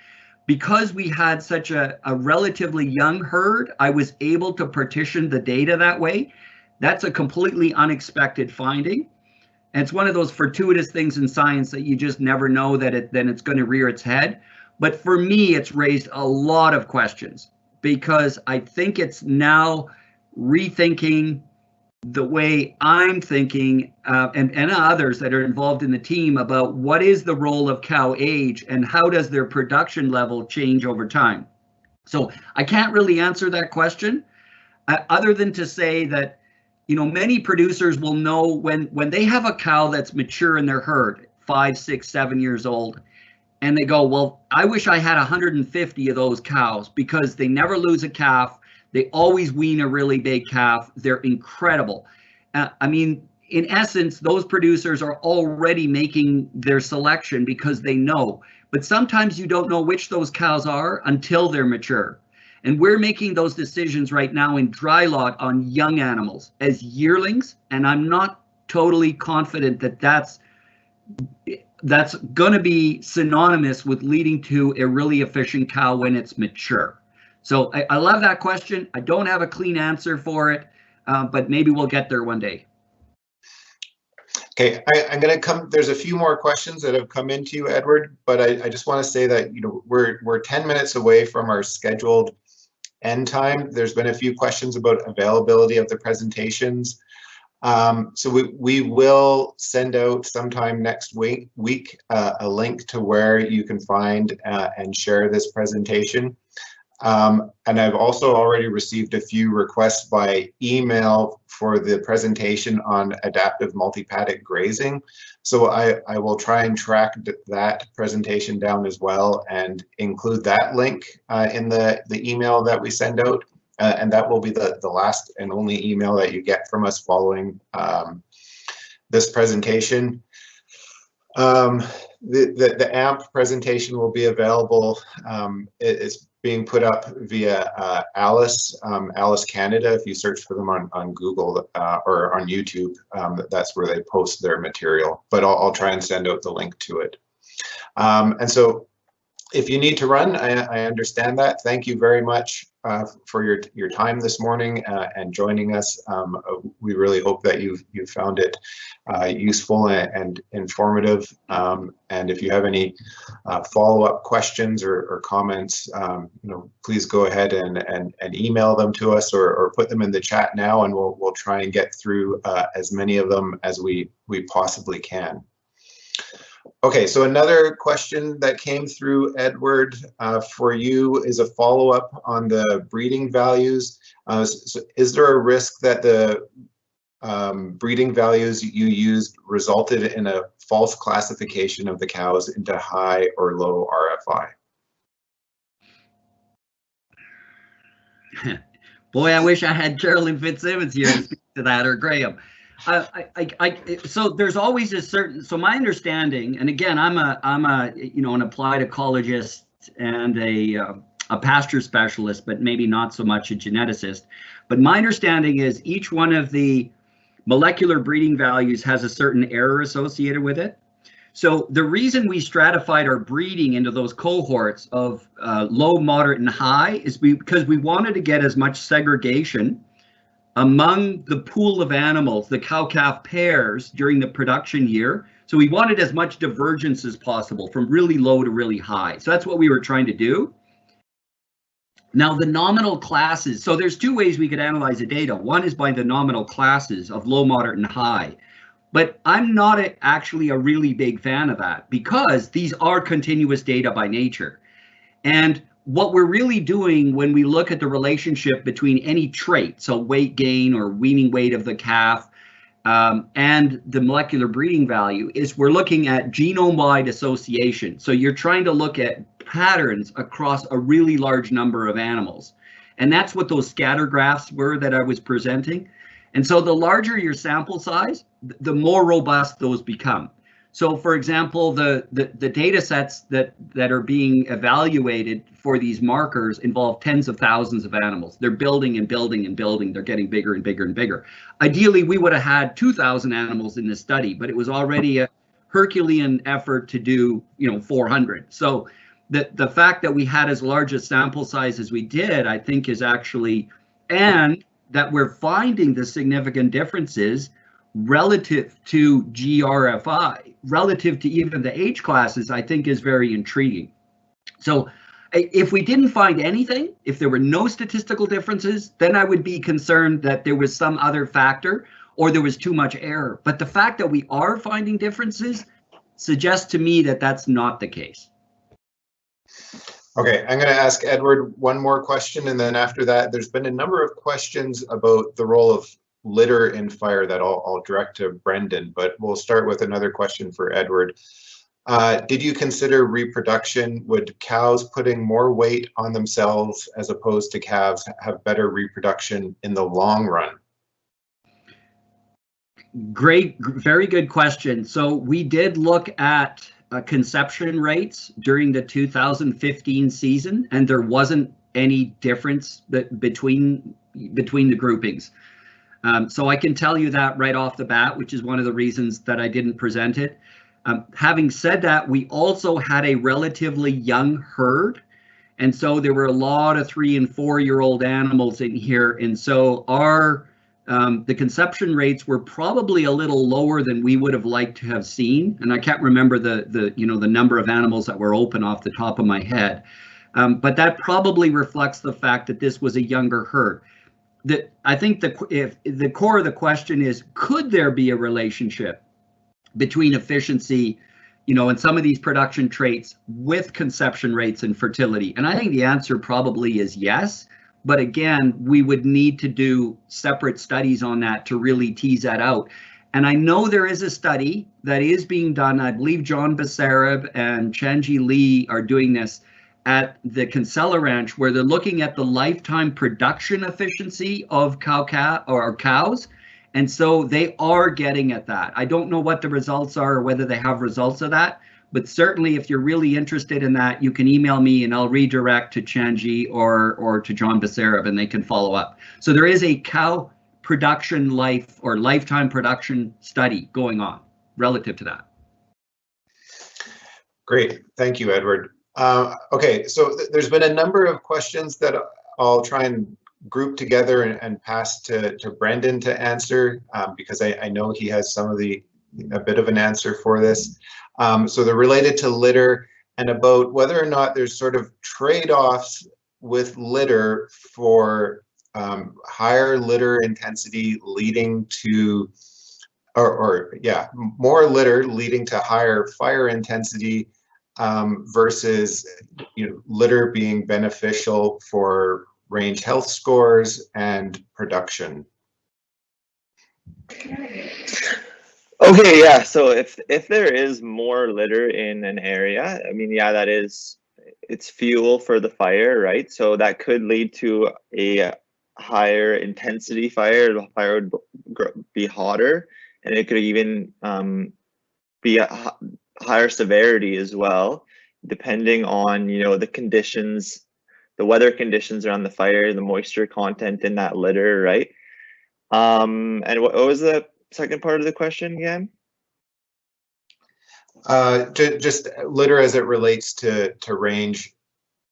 Because we had such a relatively young herd, I was able to partition the data that way. That's a completely unexpected finding. And it's one of those fortuitous things in science that you just never know that then it's going to rear its head. But for me, it's raised a lot of questions, because I think it's now rethinking the way I'm thinking, and others that are involved in the team, about what is the role of cow age and how does their production level change over time. So I can't really answer that question, other than to say that, you know, many producers will know when they have a cow that's mature in their herd, 5, 6, 7 years old, and they go, well, I wish I had 150 of those cows because they never lose a calf. They always wean a really big calf. They're incredible. I mean, in essence, those producers are already making their selection because they know. But sometimes you don't know which those cows are until they're mature. And we're making those decisions right now in dry lot on young animals as yearlings. And I'm not totally confident that that's going to be synonymous with leading to a really efficient cow when it's mature. So I love that question. I don't have a clean answer for it, but maybe we'll get there one day. Okay, I'm going to come. There's a few more questions that have come into you, Edward, but I just want to say that, you know, we're 10 minutes away from our scheduled end time. There's been a few questions about availability of the presentations. So we will send out sometime next week a link to where you can find and share this presentation. And I've also already received a few requests by email for the presentation on adaptive multi-paddock grazing. So I will try and track that presentation down as well and include that link in the email that we send out. And that will be the last and only email that you get from us following this presentation. The AMP presentation will be available. It's being put up via Alice Canada. If you search for them on Google or on YouTube, that's where they post their material. But I'll try and send out the link to it. And so if you need to run, I understand that. Thank you very much for your time this morning and joining us. We really hope that you found it useful and informative. And if you have any follow-up questions or comments, please go ahead and email them to us or put them in the chat now, and we'll try and get through as many of them as we possibly can. Okay, so another question that came through, Edward, for you is a follow-up on the breeding values. So is there a risk that the breeding values you used resulted in a false classification of the cows into high or low RFI? Boy, I wish I had Carolyn Fitzsimmons here to speak to that, or Graham. So there's always a certain, so my understanding, and again, I'm an applied ecologist and a pasture specialist, but maybe not so much a geneticist. But my understanding is each one of the molecular breeding values has a certain error associated with it. So the reason we stratified our breeding into those cohorts of low, moderate, and high is because we wanted to get as much segregation among the pool of animals, the cow-calf pairs, during the production year. So we wanted as much divergence as possible from really low to really high. So that's what we were trying to do. Now the nominal classes, so there's two ways we could analyze the data. One is by the nominal classes of low, moderate, and high. But I'm not actually a really big fan of that because these are continuous data by nature. And what we're really doing when we look at the relationship between any trait, so weight gain or weaning weight of the calf, and the molecular breeding value, is we're looking at genome-wide association. So you're trying to look at patterns across a really large number of animals. And that's what those scatter graphs were that I was presenting. And so the larger your sample size, the more robust those become. So for example, the data sets that are being evaluated for these markers involve tens of thousands of animals. They're building and building and building. They're getting bigger and bigger and bigger. Ideally, we would have had 2,000 animals in this study, but it was already a Herculean effort to do 400. So the fact that we had as large a sample size as we did, I think is actually, and that we're finding the significant differences relative to GRFI, relative to even the age classes, I think is very intriguing. So If we didn't find anything, if there were no statistical differences, then I would be concerned that there was some other factor or there was too much error. But the fact that we are finding differences suggests to me that that's not the case. Okay, I'm going to ask Edward one more question, and then after that, there's been a number of questions about the role of litter in fire that I'll direct to Brendan, but we'll start with another question for Edward. Did you consider reproduction? Would cows putting more weight on themselves as opposed to calves have better reproduction in the long run? Great, very good question. So we did look at conception rates during the 2015 season, and there wasn't any difference between the groupings. So I can tell you that right off the bat, which is one of the reasons that I didn't present it. Having said that, we also had a relatively young herd, and so there were a lot of 3- and 4-year-old animals in here, and so our the conception rates were probably a little lower than we would have liked to have seen, and I can't remember the number of animals that were open off the top of my head, but that probably reflects the fact that this was a younger herd. I think if the core of the question is, could there be a relationship between efficiency, and some of these production traits with conception rates and fertility? And I think the answer probably is yes. But again, we would need to do separate studies on that to really tease that out. And I know there is a study that is being done. I believe John Basarab and Chanji Lee are doing this at the Kinsella Ranch, where they're looking at the lifetime production efficiency of cows. And so they are getting at that. I don't know what the results are or whether they have results of that, but certainly if you're really interested in that, you can email me and I'll redirect to Chanji or to John Basarab and they can follow up. So there is a cow production life or lifetime production study going on relative to that. Great, thank you, Edward. Okay, so there's been a number of questions that I'll try and group together and pass to Brendan to answer because I know he has a bit of an answer for this. So they're related to litter and about whether or not there's sort of trade-offs with litter for higher litter intensity leading to, more litter leading to higher fire intensity versus litter being beneficial for range health scores and production. Okay, yeah, so if there is more litter in an area, I mean, yeah, it's fuel for the fire, right? So that could lead to a higher intensity fire. The fire would be hotter, and it could even be a higher severity as well, depending on, the conditions, the weather conditions around the fire, the moisture content in that litter, right? And what was the second part of the question again? Just litter as it relates to range.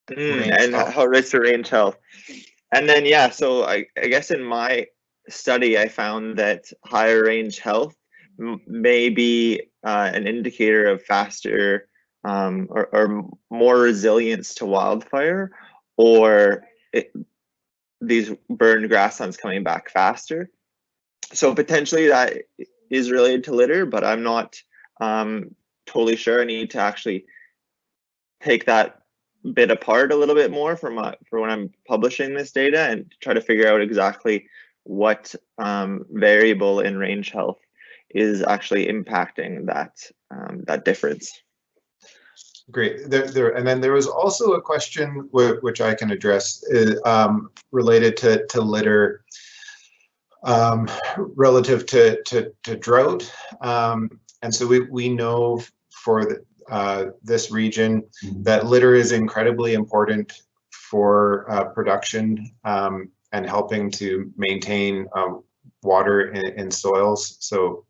And how it relates to range health. And then, yeah, so I guess in my study, I found that higher range health may be an indicator of faster or more resilience to wildfire, or these burned grasslands coming back faster. So potentially that is related to litter, but I'm not totally sure. I need to actually take that bit apart a little bit more for when I'm publishing this data and try to figure out exactly what variable in range health is actually impacting that difference. Great. And then there was also a question which I can address related to litter relative to drought. And so we know for this region that litter is incredibly important for production and helping to maintain water in soils. So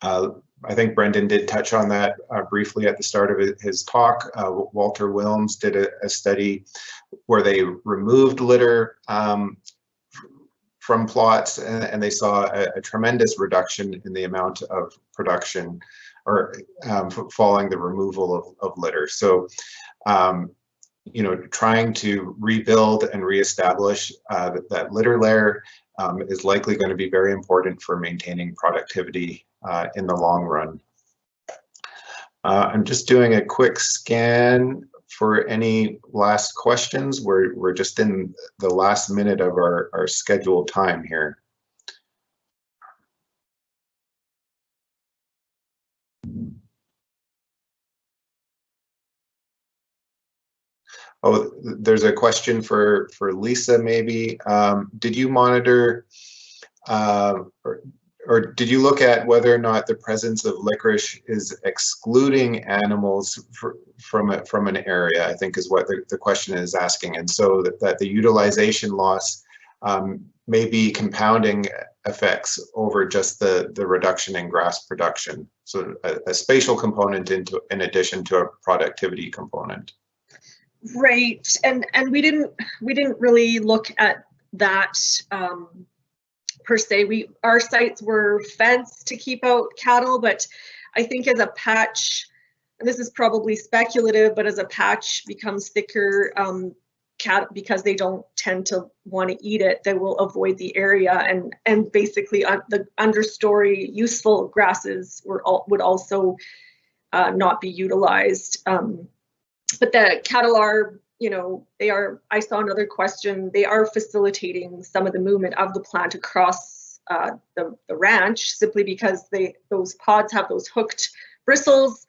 I think Brendan did touch on that briefly at the start of his talk. Walter Wilms did a study where they removed litter from plots and they saw a tremendous reduction in the amount of production or following the removal of litter. So you know, trying to rebuild and reestablish that litter layer is likely going to be very important for maintaining productivity in the long run. I'm just doing a quick scan for any last questions. We're just in the last minute of our scheduled time here. Oh, there's a question for Lisa, maybe. Did you monitor or did you look at whether or not the presence of licorice is excluding animals from an area, I think is what the question is asking. And so that the utilization loss may be compounding effects over just the reduction in grass production. So a spatial component in addition to a productivity component. Right, and we didn't really look at that per se. Our sites were fenced to keep out cattle, but I think as a patch, and this is probably speculative, but as a patch becomes thicker, because they don't tend to want to eat it, they will avoid the area, and basically the understory useful grasses would also not be utilized. But the cattle are, you know, I saw another question, they are facilitating some of the movement of the plant across the ranch, simply because those pods have those hooked bristles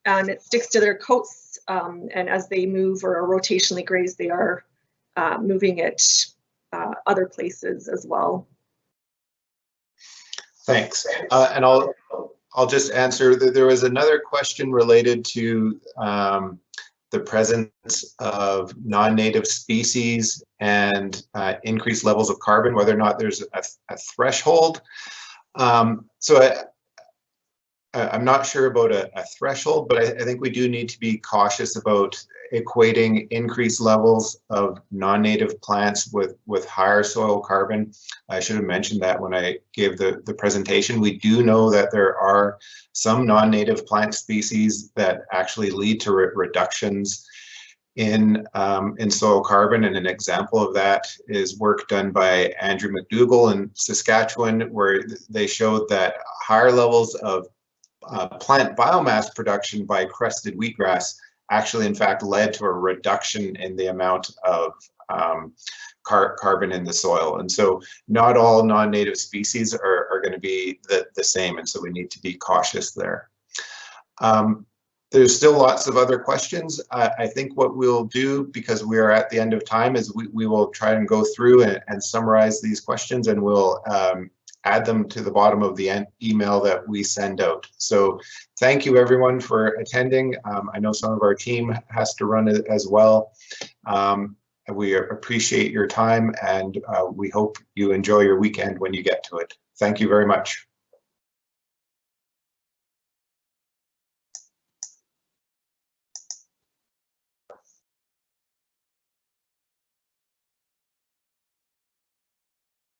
and it sticks to their coats, and as they move or are rotationally grazed, they are moving it other places as well. Thanks. And I'll just answer that there was another question related to the presence of non-native species and increased levels of carbon, whether or not there's a threshold. So I'm not sure about a threshold, but I think we do need to be cautious about equating increased levels of non-native plants with higher soil carbon. I should have mentioned that when I gave the presentation. We do know that there are some non-native plant species that actually lead to reductions in soil carbon, and an example of that is work done by Andrew McDougall in Saskatchewan, where they showed that higher levels of plant biomass production by crested wheatgrass actually in fact led to a reduction in the amount of carbon in the soil. And so not all non-native species are going to be the same, and so we need to be cautious there. There's still lots of other questions. I think what we'll do, because we are at the end of time, is we will try and go through and summarize these questions, and we'll add them to the bottom of the email that we send out. So thank you everyone for attending. I know some of our team has to run it as well. We appreciate your time, and we hope you enjoy your weekend when you get to it. Thank you very much.